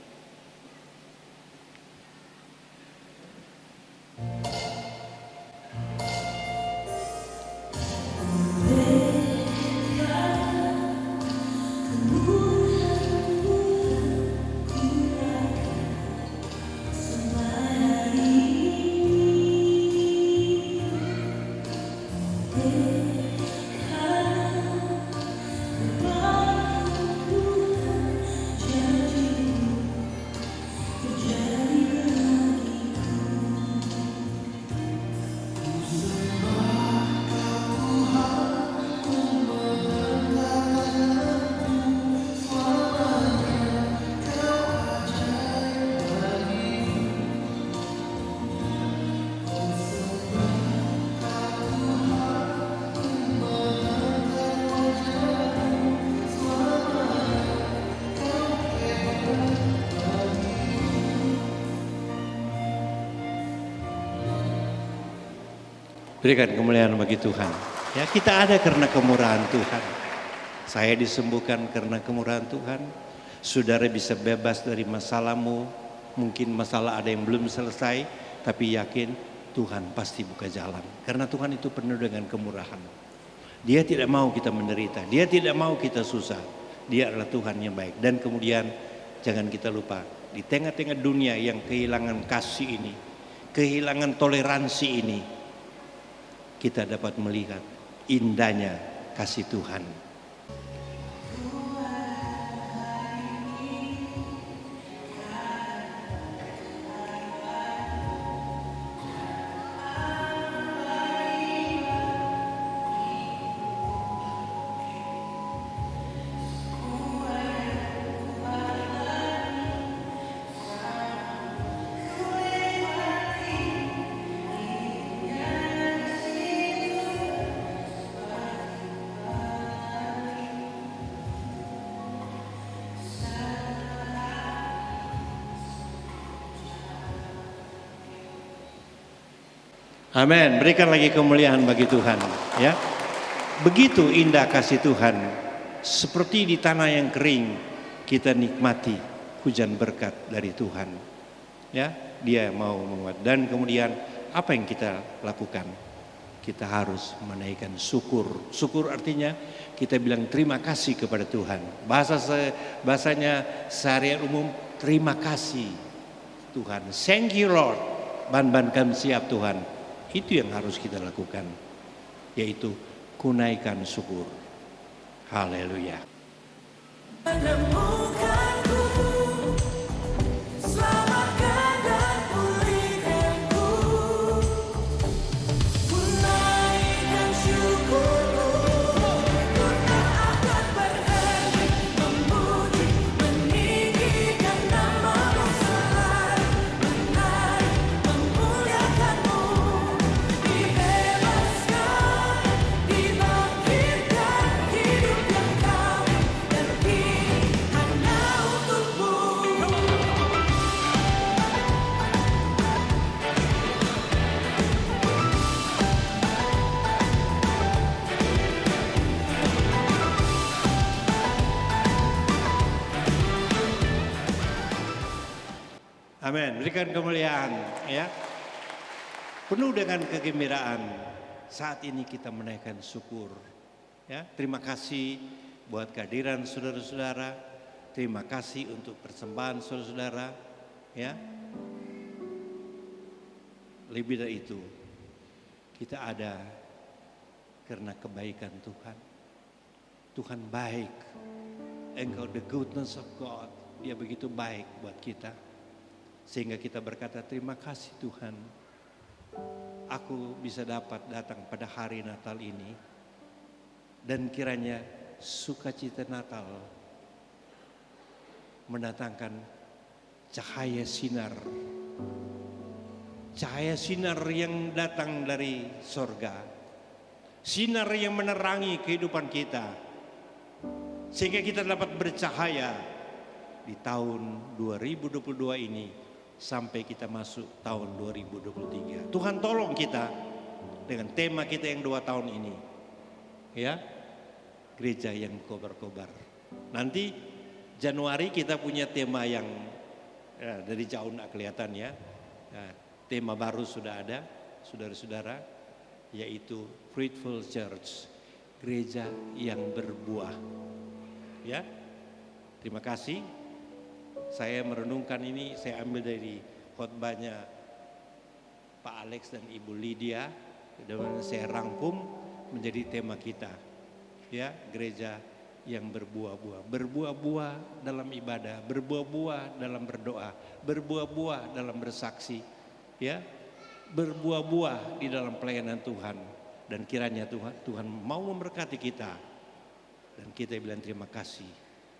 Berikan kemuliaan bagi Tuhan. Ya, kita ada karena kemurahan Tuhan. Saya disembuhkan karena kemurahan Tuhan. Saudara bisa bebas dari masalahmu. Mungkin masalah ada yang belum selesai, tapi yakin Tuhan pasti buka jalan. Karena Tuhan itu penuh dengan kemurahan. Dia tidak mau kita menderita. Dia tidak mau kita susah. Dia adalah Tuhan yang baik. Dan kemudian jangan kita lupa, di tengah-tengah dunia yang kehilangan kasih ini, kehilangan toleransi ini, kita dapat melihat indahnya kasih Tuhan. Amin. Berikan lagi kemuliaan bagi Tuhan, ya. Begitu indah kasih Tuhan, seperti di tanah yang kering kita nikmati hujan berkat dari Tuhan. Ya, Dia mau menguat. Dan kemudian apa yang kita lakukan? Kita harus menaikkan syukur. Syukur artinya kita bilang terima kasih kepada Tuhan. Bahasanya seharian umum, terima kasih Tuhan. Thank you Lord. Ban kami siap Tuhan. Itu yang harus kita lakukan. Yaitu kunaikan syukur. Haleluya.
Menemukanku, selamatkan dan pulihkanku. Kunaikan syukurku, ku tak akan berhenti memuji, meninggikan nama-Mu selalu, menaik, memuliakan-Mu. Dibebaskan, dibangkitkan, hidup yang kami dan kini hanya untuk-Mu.
Amin. Berikan kemuliaan, ya. Penuh dengan kegembiraan. Saat ini kita menaikkan syukur. Ya, terima kasih buat kehadiran saudara-saudara. Terima kasih untuk persembahan saudara-saudara. Ya. Lebih dari itu, kita ada karena kebaikan Tuhan. Tuhan baik. Engkau the goodness of God. Dia begitu baik buat kita. Sehingga kita berkata terima kasih Tuhan. Aku bisa dapat datang pada hari Natal ini. Dan kiranya sukacita Natal mendatangkan cahaya sinar. Cahaya sinar yang datang dari sorga. Sinar yang menerangi kehidupan kita. Sehingga kita dapat bercahaya di tahun 2022 ini. Sampai kita masuk tahun 2023. Tuhan tolong kita dengan tema kita yang 2 tahun ini. Ya, gereja yang kobar-kobar. Nanti Januari kita punya tema yang dari jauh tidak kelihatan ya. Tema baru sudah ada, saudara-saudara, yaitu Fruitful Church, gereja yang berbuah. Ya, terima kasih. Saya merenungkan ini, saya ambil dari khotbahnya Pak Alex dan Ibu Lydia, dan saya rangkum menjadi tema kita. Ya, gereja yang berbuah-buah, berbuah-buah dalam ibadah, berbuah-buah dalam berdoa, berbuah-buah dalam bersaksi, ya, berbuah-buah di dalam pelayanan Tuhan. Dan kiranya Tuhan mau memberkati kita, dan kita bilang terima kasih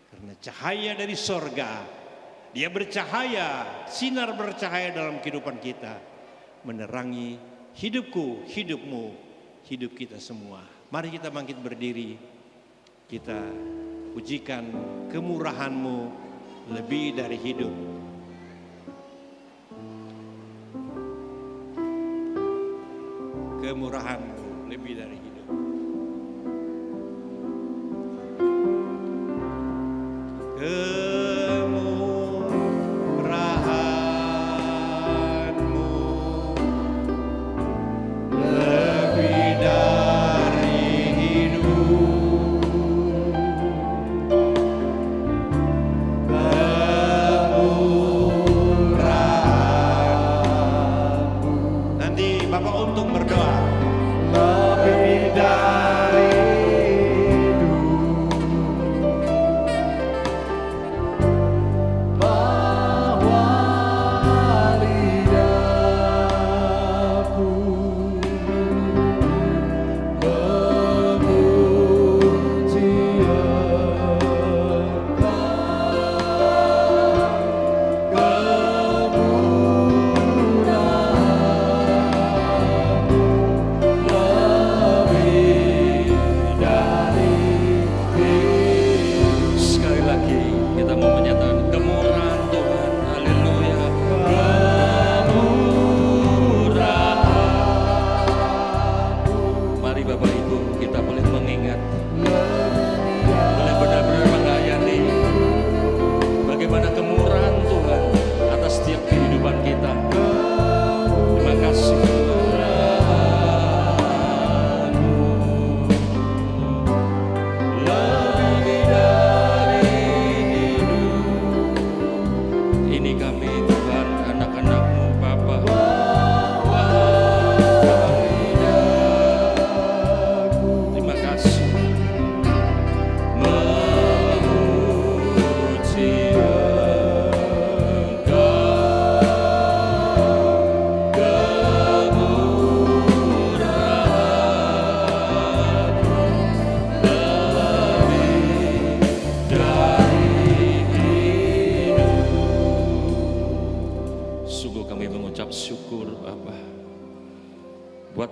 karena cahaya dari sorga. Dia bercahaya, sinar bercahaya dalam kehidupan kita. Menerangi hidupku, hidupmu, hidup kita semua. Mari kita bangkit berdiri. Kita pujikan kemurahan-Mu lebih dari hidup. Kemurahan-Mu lebih dari hidup.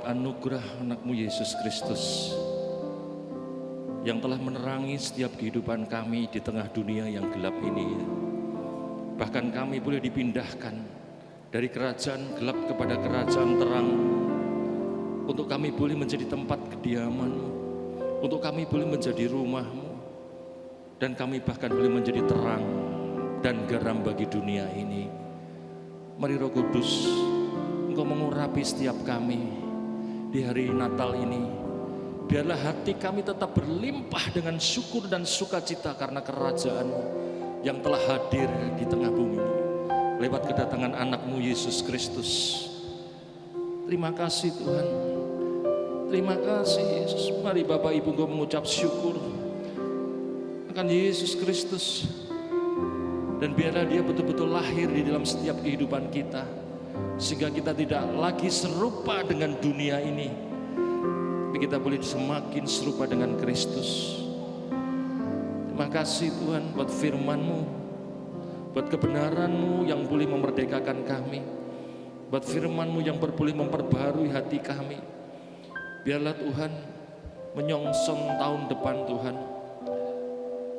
anugerah anakmu Yesus Kristus yang telah menerangi setiap kehidupan kami di tengah dunia yang gelap ini. Bahkan kami boleh dipindahkan dari kerajaan gelap kepada kerajaan terang, untuk kami boleh menjadi tempat kediaman-Mu, untuk kami boleh menjadi rumah-Mu, dan kami bahkan boleh menjadi terang dan garam bagi dunia ini. Mari Roh Kudus, Engkau mengurapi setiap kami di hari Natal ini. Biarlah hati kami tetap berlimpah dengan syukur dan sukacita karena kerajaan-Mu yang telah hadir di tengah bumi ini lewat kedatangan anak-Mu Yesus Kristus. Terima kasih Tuhan, terima kasih Yesus. Mari Bapak Ibu Engkau mengucap syukur akan Yesus Kristus, dan biarlah Dia betul-betul lahir di dalam setiap kehidupan kita, sehingga kita tidak lagi serupa dengan dunia ini, tapi kita boleh semakin serupa dengan Kristus. Terima kasih Tuhan buat firman-Mu, buat kebenaran-Mu yang boleh memerdekakan kami, buat firman-Mu yang boleh memperbarui hati kami. Biarlah Tuhan menyongsong tahun depan Tuhan,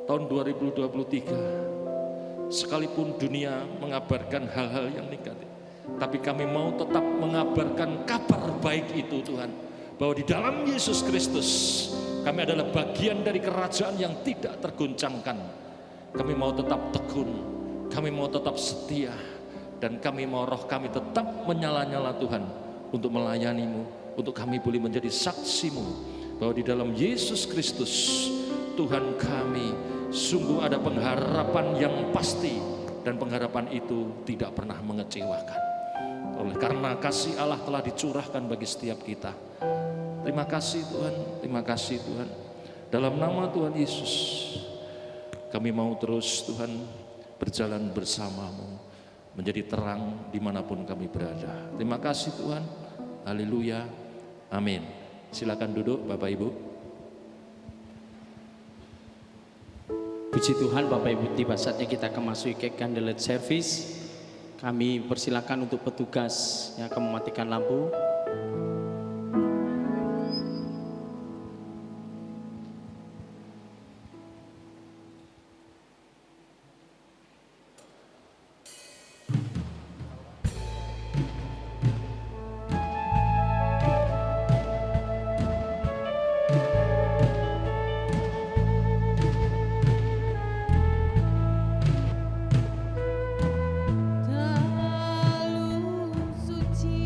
tahun 2023, sekalipun dunia mengabarkan hal-hal yang negatif, tapi kami mau tetap mengabarkan kabar baik itu Tuhan, bahwa di dalam Yesus Kristus kami adalah bagian dari kerajaan yang tidak tergoncangkan. Kami mau tetap tekun, kami mau tetap setia, dan kami mau roh kami tetap menyala-nyala Tuhan untuk melayani-Mu, untuk kami boleh menjadi saksi-Mu bahwa di dalam Yesus Kristus Tuhan kami sungguh ada pengharapan yang pasti, dan pengharapan itu tidak pernah mengecewakan. Oleh karena kasih Allah telah dicurahkan bagi setiap kita. Terima kasih Tuhan, terima kasih Tuhan. Dalam nama Tuhan Yesus, kami mau terus Tuhan berjalan bersama-Mu, menjadi terang dimanapun kami berada. Terima kasih Tuhan, haleluya, amin. Silakan duduk Bapak Ibu.
Puji Tuhan, Bapak Ibu, tiba saatnya kita akan masuk ke candlelight service. Kami persilakan untuk petugas yang akan mematikan lampu.
Terlalu suci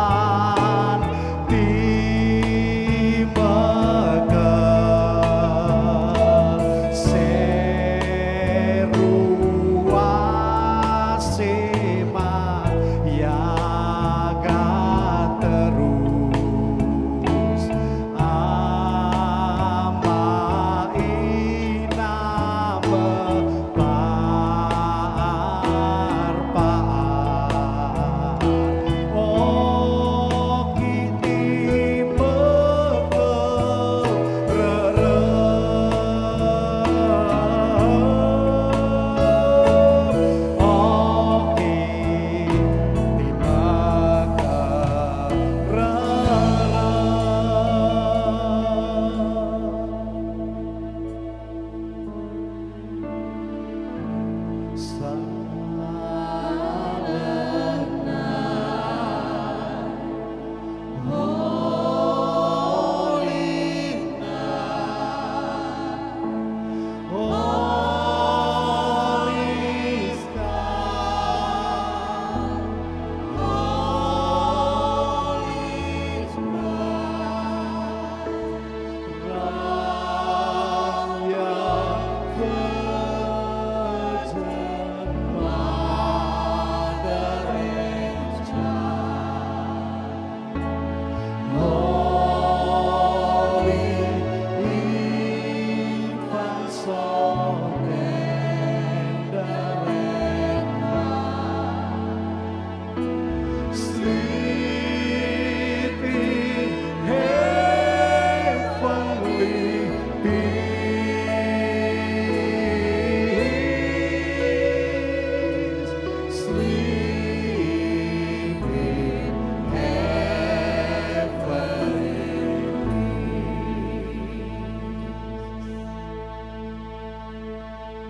Kekuatan di Mekah, serua seman yaga terus ama ina meparpaan oh kini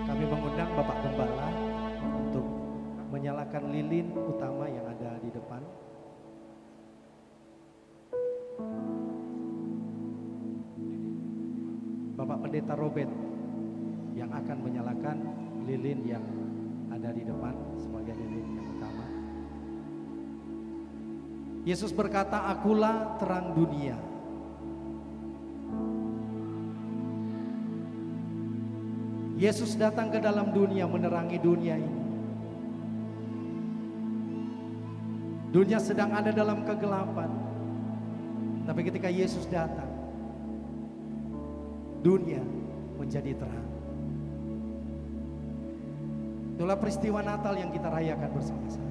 Kami mengundang Bapak Gembala untuk menyalakan lilin utama yang ada di depan. Bapak Pendeta Robert yang akan menyalakan lilin yang ada di depan sebagai lilin yang utama. Yesus berkata, "Akulah terang dunia." Yesus datang ke dalam dunia menerangi dunia ini. Dunia sedang ada dalam kegelapan. Tapi ketika Yesus datang, dunia menjadi terang. Itulah peristiwa Natal yang kita rayakan bersama-sama.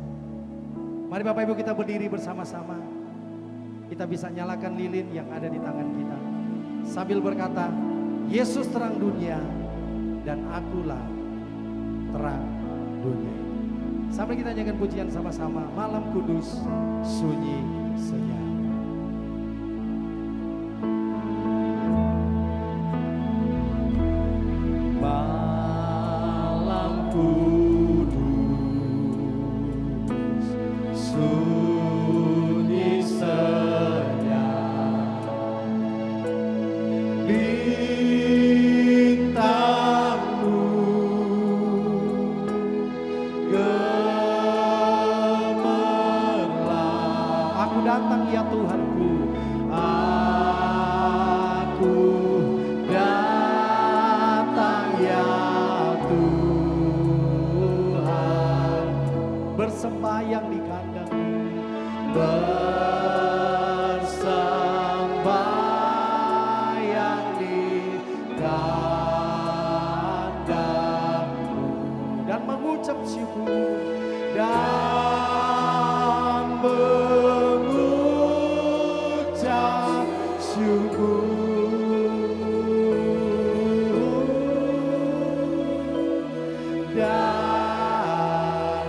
Mari Bapak Ibu kita berdiri bersama-sama. Kita bisa nyalakan lilin yang ada di tangan kita. Sambil berkata, Yesus terang dunia dan akulah terang dunia. Sampai kita nyanyikan pujian sama-sama. Malam kudus, sunyi senyap. Malam kudus, sunyi senyap. Bintangmu gemerlap. Aku datang ya Tuhanku, aku datang ya Tuhan, bersembayang di kandang-Mu, bersembayang di kandang-Mu, dan mengucap syukur dan mengucap syukur dan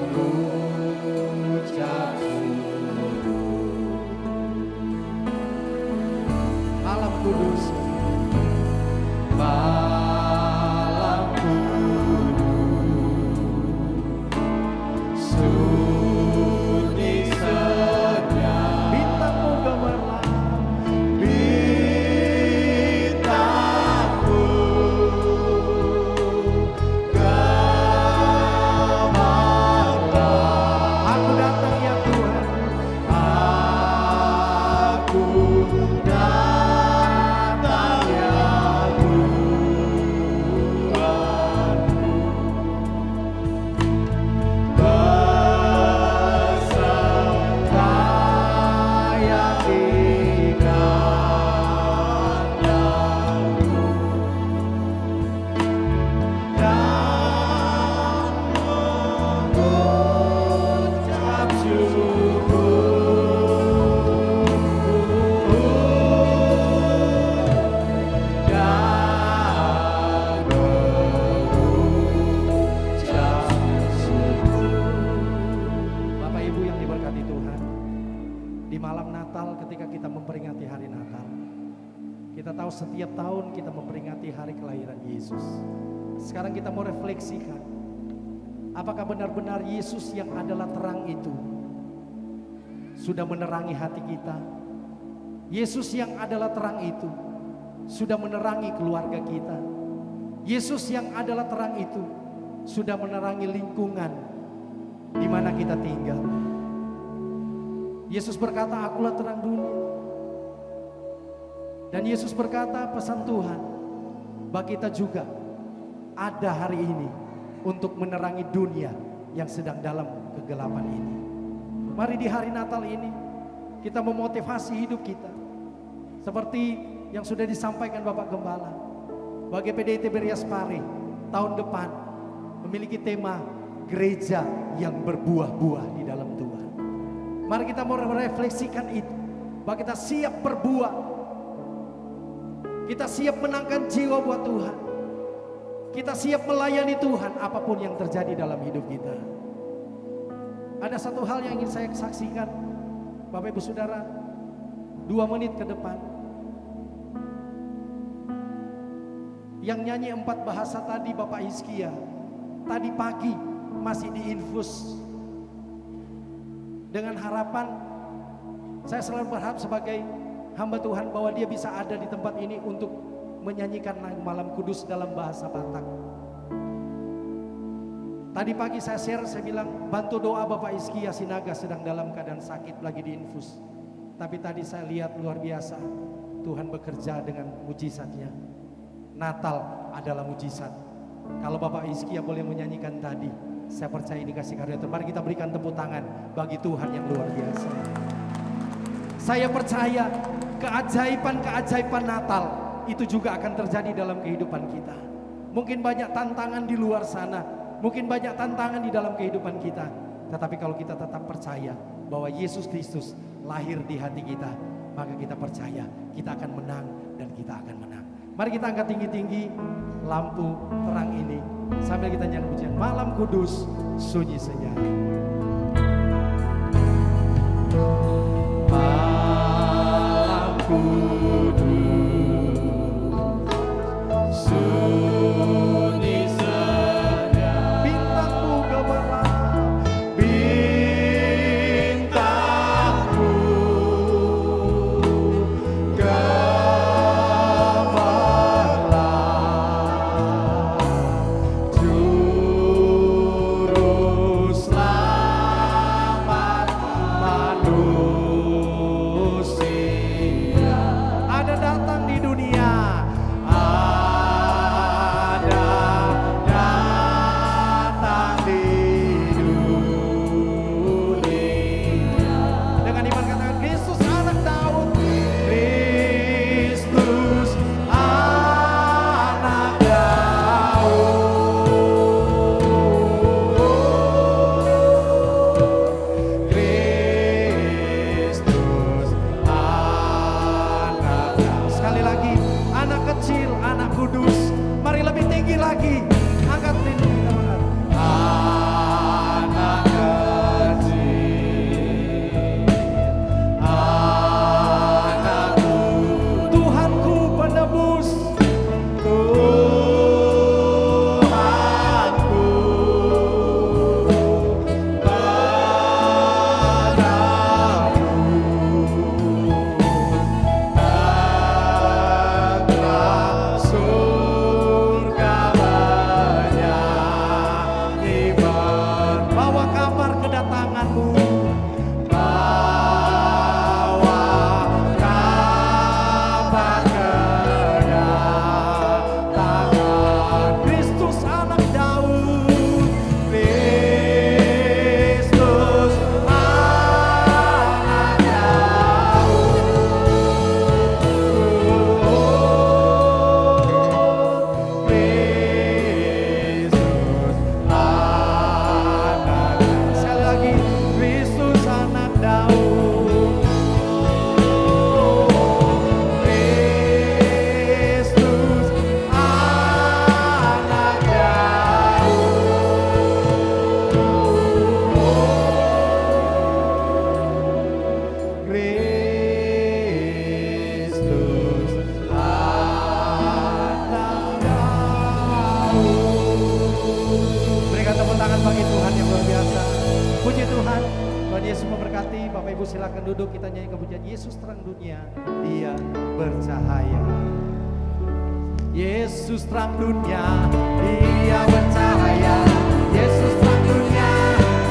mengucap syukur. malam Natal ketika kita memperingati hari Natal, kita tahu setiap tahun kita memperingati hari kelahiran Yesus. Sekarang kita mau refleksikan, apakah benar-benar Yesus yang adalah terang itu sudah menerangi hati kita? Yesus yang adalah terang itu sudah menerangi keluarga kita. Yesus yang adalah terang itu sudah menerangi lingkungan di mana kita tinggal. Yesus berkata, akulah terang dunia. Dan Yesus berkata, pesan Tuhan bagi kita juga ada hari ini untuk menerangi dunia yang sedang dalam kegelapan ini. Mari di hari Natal ini kita memotivasi hidup kita seperti yang sudah disampaikan Bapak Gembala. Bagi PDIT Berias Pare tahun depan memiliki tema gereja yang berbuah-buah di dalam Tuhan. Mari kita mau merefleksikan itu, bahwa kita siap berbuah, kita siap menangkan jiwa buat Tuhan, kita siap melayani Tuhan apapun yang terjadi dalam hidup kita. Ada satu hal yang ingin saya saksikan, Bapak Ibu Saudara, 2 menit ke depan. Yang nyanyi 4 bahasa tadi Bapak Hizkia, tadi pagi masih diinfus. Dengan harapan, saya selalu berharap sebagai hamba Tuhan bahwa dia bisa ada di tempat ini untuk menyanyikan Malam Kudus dalam bahasa Batak. Tadi pagi saya share, saya bilang bantu doa Bapak Hizkia Sinaga sedang dalam keadaan sakit lagi diinfus. Tapi tadi saya lihat luar biasa, Tuhan bekerja dengan mujizatnya. Natal adalah mujizat. Kalau Bapak Hizkia boleh menyanyikan tadi, saya percaya ini kasih karunia Tuhan. Mari kita berikan tepuk tangan bagi Tuhan yang luar biasa. Saya percaya keajaiban-keajaiban Natal itu juga akan terjadi dalam kehidupan kita. Mungkin banyak tantangan di luar sana, mungkin banyak tantangan di dalam kehidupan kita. Tetapi kalau kita tetap percaya bahwa Yesus Kristus lahir di hati kita, maka kita percaya kita akan menang dan kita akan menang. Mari kita angkat tinggi-tinggi lampu terang ini sambil kita nyanyi pujian Malam Kudus Sunyi Senyap. Malam Kudus sunyi senyap, bintangmu gemerlap, bintangmu gemerlap, juru selamat Yesus memberkati. Bapak Ibu silakan duduk, kita nyanyi kepujian Yesus terang dunia, Dia bercahaya. Yesus terang dunia, Dia bercahaya. Yesus terang dunia,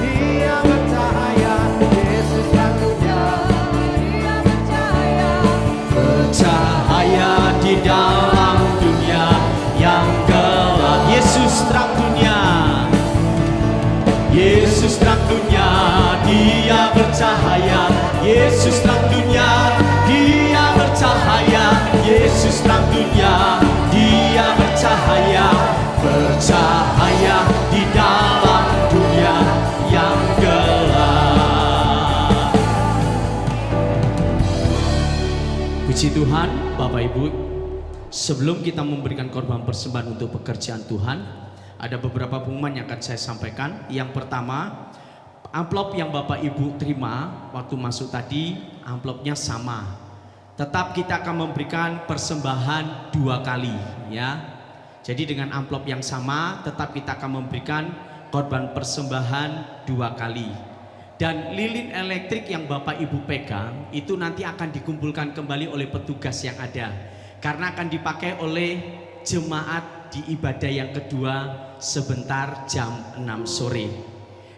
Dia bercahaya. Yesus terang dunia, Dia bercahaya.
Bercahaya di dalam dunia yang gelap. Yesus terang dunia, Yesus terang dunia, Dia bercahaya. Yesus terang dunia, Dia bercahaya. Yesus terang dunia, Dia bercahaya. Bercahaya di dalam dunia yang gelap. Puji Tuhan, Bapak Ibu. Sebelum kita memberikan korban persembahan untuk pekerjaan Tuhan, ada beberapa pengumuman yang akan saya sampaikan. Yang pertama, amplop yang Bapak Ibu terima waktu masuk tadi, amplopnya sama. Tetap kita akan memberikan persembahan 2 kali, ya. Jadi dengan amplop yang sama, tetap kita akan memberikan korban persembahan 2 kali. Dan lilin elektrik yang Bapak Ibu pegang itu nanti akan dikumpulkan kembali oleh petugas yang ada, karena akan dipakai oleh jemaat di ibadah yang kedua sebentar jam 6 sore.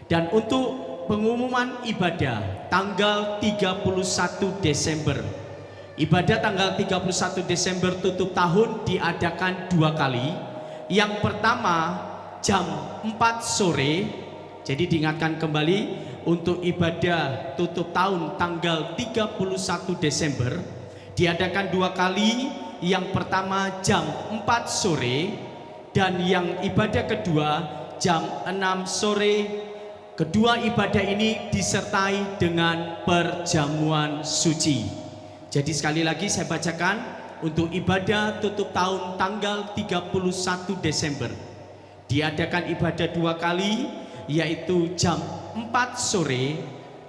Dan untuk pengumuman ibadah tanggal 31 Desember, ibadah tanggal 31 Desember tutup tahun diadakan 2 kali. Yang pertama jam 4 sore. Jadi diingatkan kembali, untuk ibadah tutup tahun tanggal 31 Desember diadakan 2 kali. Yang pertama jam 4 sore dan yang ibadah kedua jam 6 sore. Kedua ibadah ini disertai dengan perjamuan suci. Jadi sekali lagi saya bacakan, untuk ibadah tutup tahun tanggal 31 Desember diadakan ibadah 2 kali, yaitu jam 4 sore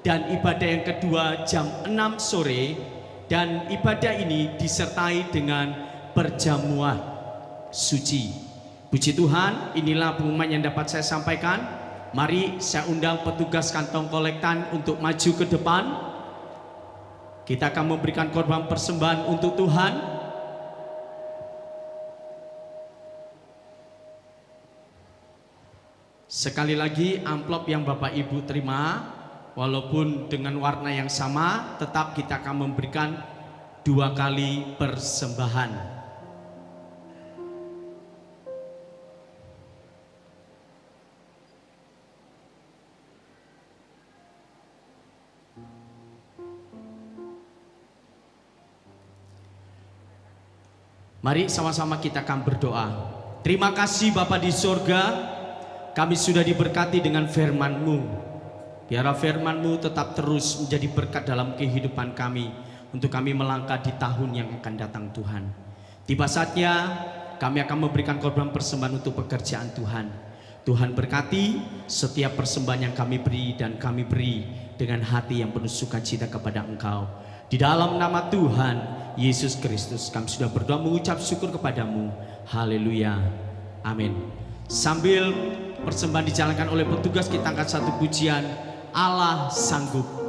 dan ibadah yang kedua jam 6 sore. Dan ibadah ini disertai dengan perjamuan suci. Puji Tuhan, inilah pengumuman yang dapat saya sampaikan. Mari saya undang petugas kantong kolektan untuk maju ke depan. Kita akan memberikan korban persembahan untuk Tuhan. Sekali lagi, amplop yang Bapak Ibu terima, walaupun dengan warna yang sama, tetap kita akan memberikan 2 kali persembahan. Mari sama-sama kita akan berdoa. Terima kasih Bapa di surga, kami sudah diberkati dengan firman-Mu. Biarlah firman-Mu tetap terus menjadi berkat dalam kehidupan kami, untuk kami melangkah di tahun yang akan datang Tuhan. Tiba saatnya kami akan memberikan korban persembahan untuk pekerjaan Tuhan. Tuhan berkati setiap persembahan yang kami beri, dan kami beri dengan hati yang penuh sukacita kepada Engkau. Di dalam nama Tuhan Yesus Kristus kami sudah berdoa mengucap syukur kepadamu. Haleluya. Amin. Sambil persembahan dijalankan oleh petugas, kita angkat satu pujian, Allah sanggup.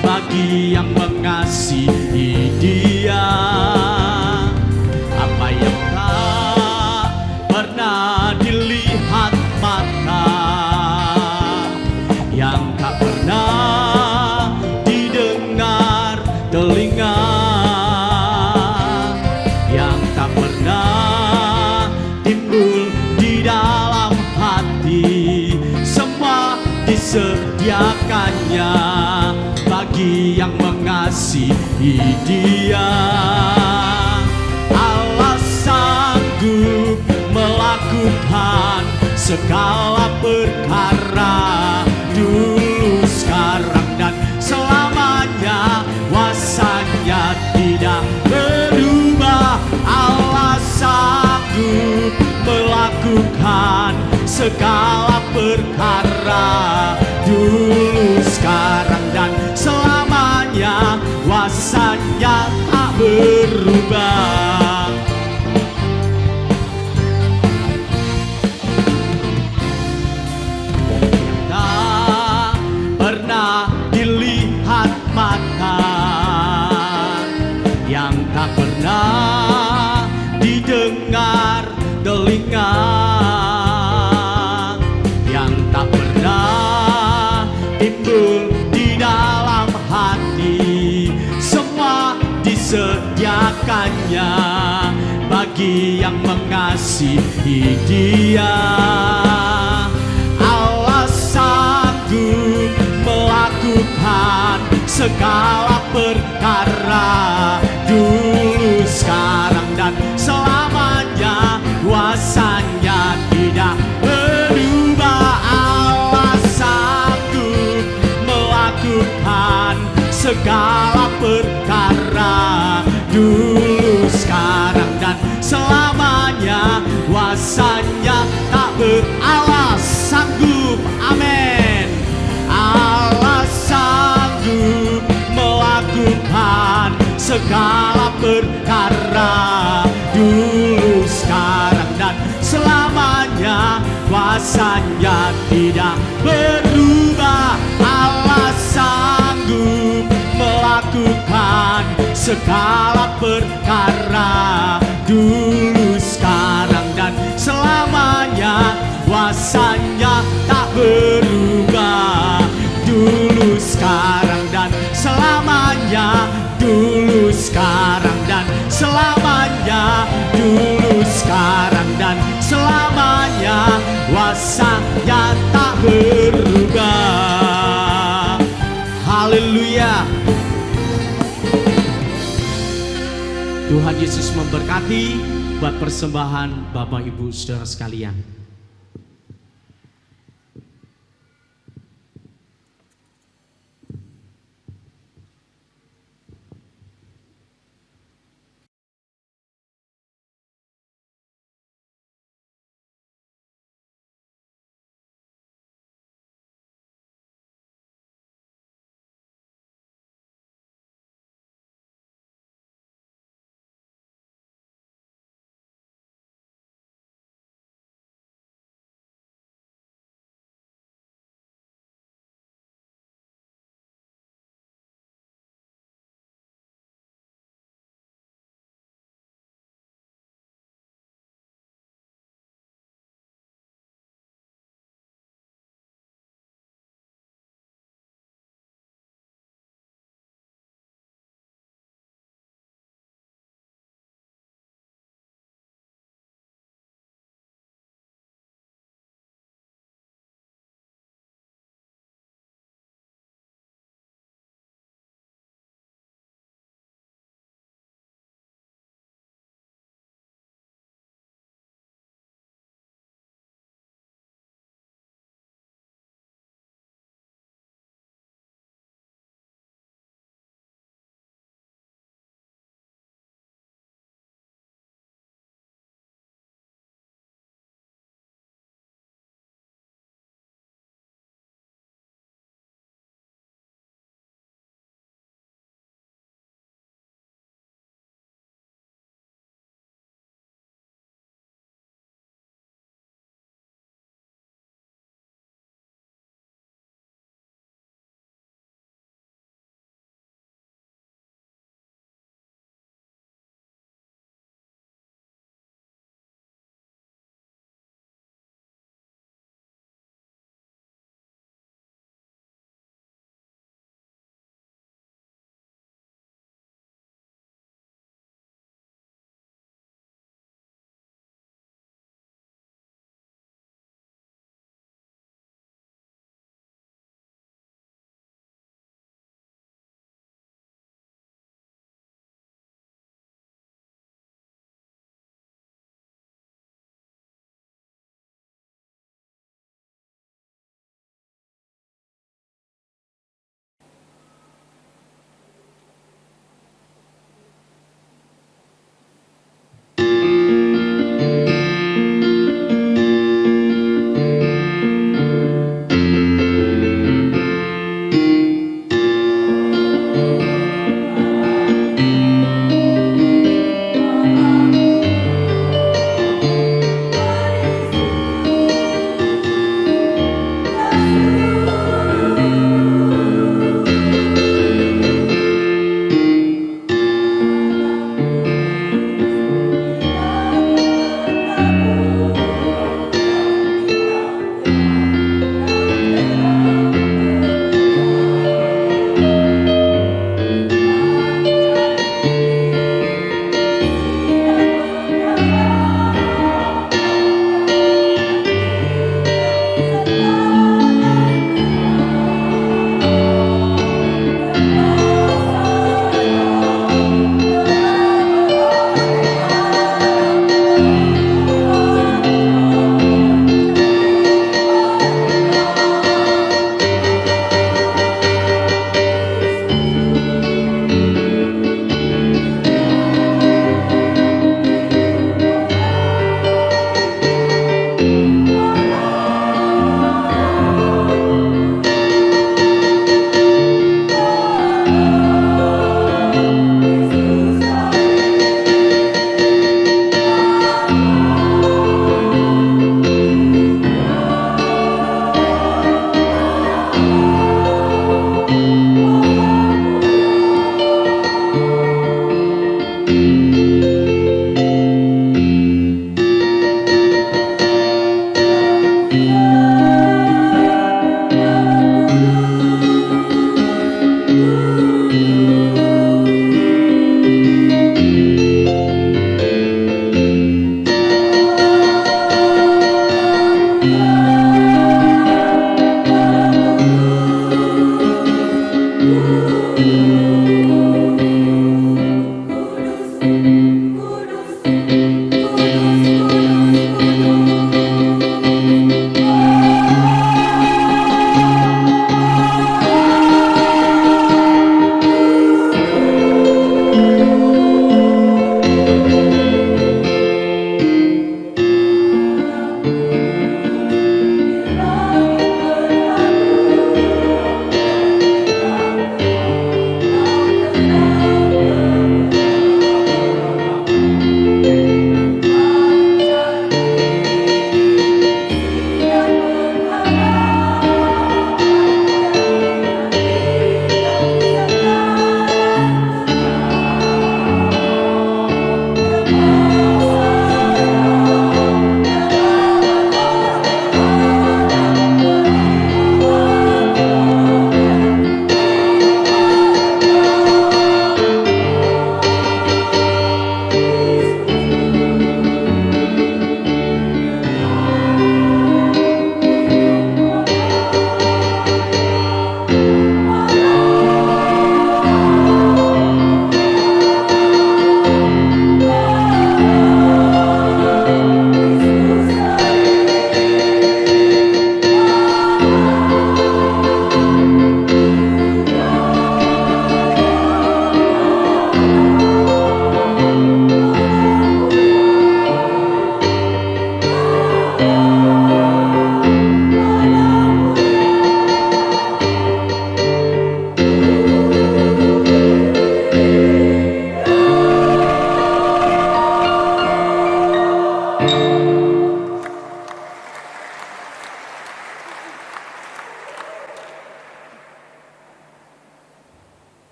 Bagi yang mengasihi Dia, apa yang tak pernah dilihat mata, yang tak pernah didengar telinga, yang tak pernah timbul di dalam hati, semua disediakannya bagi yang mengasihi mengasihi Dia. Allah sanggup melakukan segala perkara, dulu, sekarang, dan selamanya. Kuasanya tidak berubah. Allah sanggup melakukan segala perkara, dulu, sekarang, dan selamanya. Kuasanya tak berubah. Tak pernah dilihat mata, yang tak pernah didengar telinga, yang tak pernah timbul di dalam hati, semua disediakannya bagi yang mengasihi Dia. Allah sanggup melakukan segala perkara, dulu, sekarang, dan selamanya. Kuasanya tidak berubah. Allah sanggup melakukan segala perkara, dulu, sekarang, dan selamanya. Kuasanya tak Allah sanggup, amin. Allah sanggup melakukan segala perkara, dulu, sekarang, dan selamanya. Kuasanya tidak berubah. Allah sanggup melakukan segala perkara, dulu, sekarang, dan selamanya. Kuasanya tak berubah, dulu, sekarang, dan selamanya. Dulu, sekarang, dan selamanya. Dulu, sekarang, dan selamanya. Kuasanya tak berubah. Haleluya. Tuhan Yesus memberkati buat persembahan Bapak Ibu Saudara sekalian.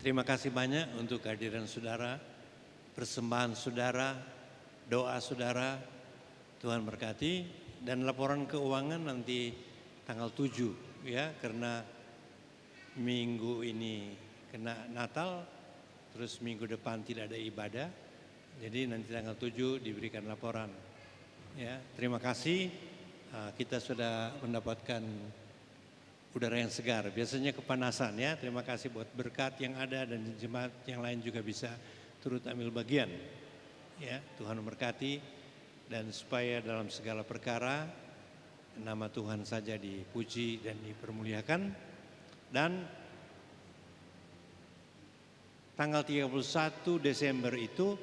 Terima kasih banyak untuk kehadiran saudara, persembahan saudara, doa saudara. Tuhan berkati. Dan laporan keuangan nanti tanggal 7 ya, karena minggu ini kena Natal, terus minggu depan tidak ada ibadah. Jadi nanti tanggal 7 diberikan laporan. Ya, terima kasih. Kita sudah mendapatkan udara yang segar. Biasanya kepanasan ya. Terima kasih buat berkat yang ada dan jemaat yang lain juga bisa turut ambil bagian. Ya, Tuhan memberkati dan supaya dalam segala perkara nama Tuhan saja dipuji dan dipermuliakan. Dan tanggal 31 Desember itu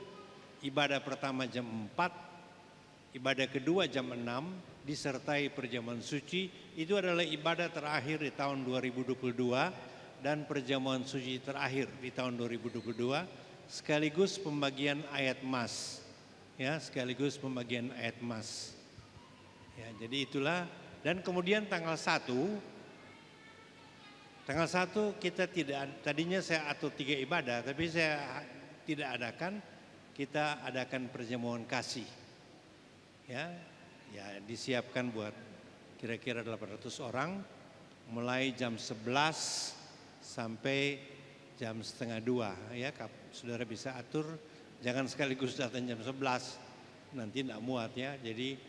ibadah pertama jam 4, ibadah kedua jam 6 disertai perjamuan suci. Itu adalah ibadah terakhir di tahun 2022 dan perjamuan suci terakhir di tahun 2022 sekaligus pembagian ayat emas. Ya, sekaligus pembagian ayat emas. Ya, jadi itulah. Dan kemudian tanggal 1 kita tidak, tadinya saya atur 3 ibadah, tapi saya tidak adakan, kita adakan perjamuan kasih. Ya, disiapkan buat kira-kira 800 orang, mulai jam 11 sampai jam setengah 2. Ya, saudara bisa atur, jangan sekaligus datang jam 11, nanti tidak muat ya. Jadi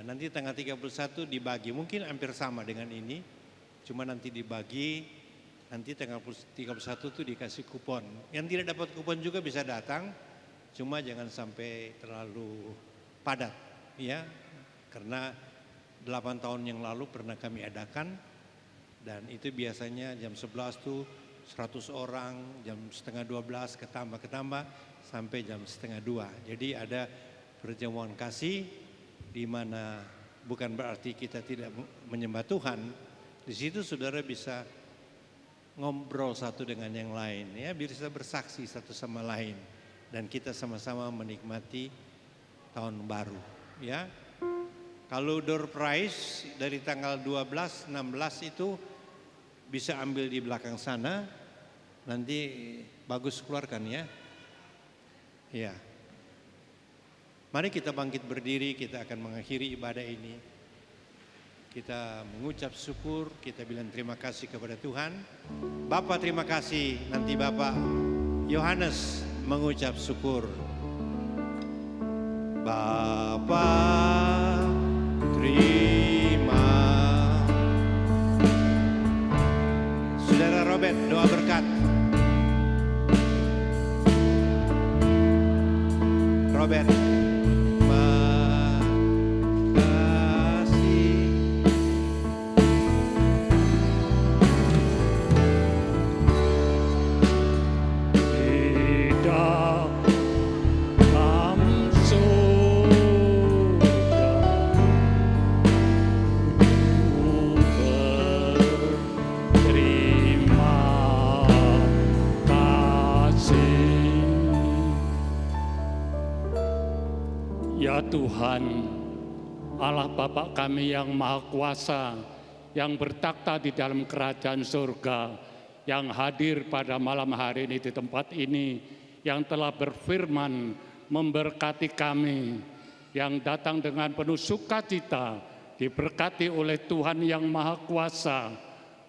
nanti tanggal 31 dibagi, mungkin hampir sama dengan ini, cuma nanti dibagi, nanti tanggal 31 itu dikasih kupon. Yang tidak dapat kupon juga bisa datang, cuma jangan sampai terlalu padat ya. Karena 8 tahun yang lalu pernah kami adakan dan itu biasanya jam 11 tuh 100 orang, jam setengah 12 ketambah sampai jam setengah 2. Jadi ada perjamuan kasih di mana bukan berarti kita tidak menyembah Tuhan. Di situ saudara bisa ngobrol satu dengan yang lain ya, bisa bersaksi satu sama lain dan kita sama-sama menikmati tahun baru ya. Kalau door prize dari tanggal 12, 16 itu bisa ambil di belakang sana. Nanti bagus keluarkan ya. Ya. Mari kita bangkit berdiri, kita akan mengakhiri ibadah ini. Kita mengucap syukur, kita bilang terima kasih kepada Tuhan. Bapak terima kasih, nanti Bapak Yohanes mengucap syukur. Bapak terima. Saudara Robert, doa berkat. Robert, makasih. Di dalam surga ku berterima kasih. Ya Tuhan, Allah Bapa kami yang Maha Kuasa, yang bertakhta di dalam kerajaan surga, yang hadir pada malam hari ini di tempat ini, yang telah berfirman memberkati kami, yang datang dengan penuh sukacita, diberkati oleh Tuhan yang Maha Kuasa.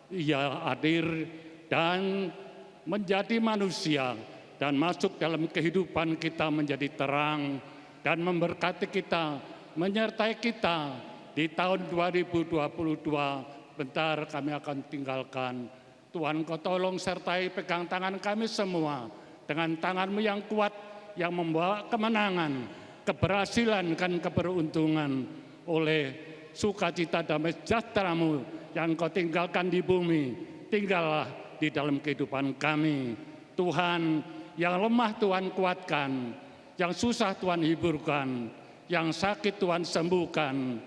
Ia hadir dan menjadi manusia dan masuk dalam kehidupan kita menjadi terang dan memberkati kita, menyertai kita di tahun 2022. Bentar kami akan tinggalkan. Tuhan Kau tolong sertai pegang tangan kami semua dengan tangan-Mu yang kuat yang membawa kemenangan, keberhasilan dan keberuntungan oleh sukacita damai sejahtera-Mu yang Kau tinggalkan di bumi. Tinggallah di dalam kehidupan kami. Tuhan, yang lemah Tuhan kuatkan, yang susah Tuhan hiburkan, yang sakit Tuhan sembuhkan,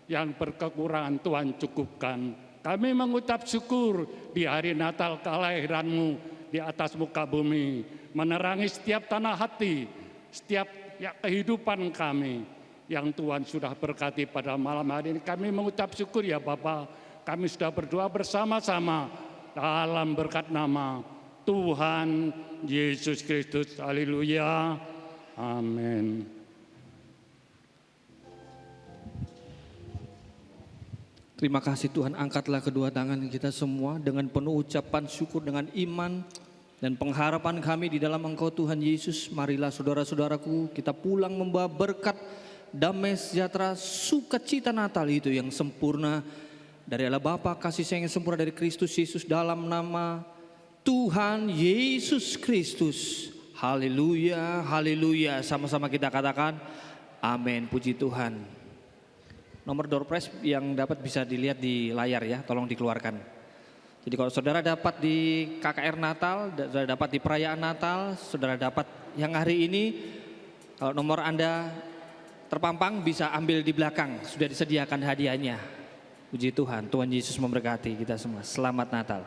yang berkekurangan Tuhan cukupkan. Kami mengucap syukur di hari Natal kelahiran-Mu di atas muka bumi, menerangi setiap tanah hati, setiap kehidupan kami yang Tuhan sudah berkati pada malam hari ini. Kami mengucap syukur ya Bapa, kami sudah berdoa bersama-sama dalam berkat nama
Tuhan Yesus Kristus. Haleluya. Amin.
Terima kasih Tuhan, angkatlah kedua tangan kita semua dengan penuh ucapan syukur, dengan iman dan pengharapan kami di dalam Engkau Tuhan Yesus. Marilah saudara-saudaraku kita pulang membawa berkat, damai sejahtera, sukacita Natal itu yang sempurna dari Allah Bapa, kasih sayang yang sempurna dari Kristus Yesus, dalam nama Tuhan Yesus Kristus. Haleluya, haleluya. Sama-sama kita katakan amin, puji Tuhan. Nomor door prize yang dapat bisa dilihat di layar ya, tolong dikeluarkan. Jadi kalau saudara dapat di KKR Natal, saudara dapat di perayaan Natal, saudara dapat yang hari ini, kalau nomor Anda terpampang bisa ambil di belakang, sudah disediakan hadiahnya. Puji Tuhan, Tuhan Yesus memberkati kita semua. Selamat Natal.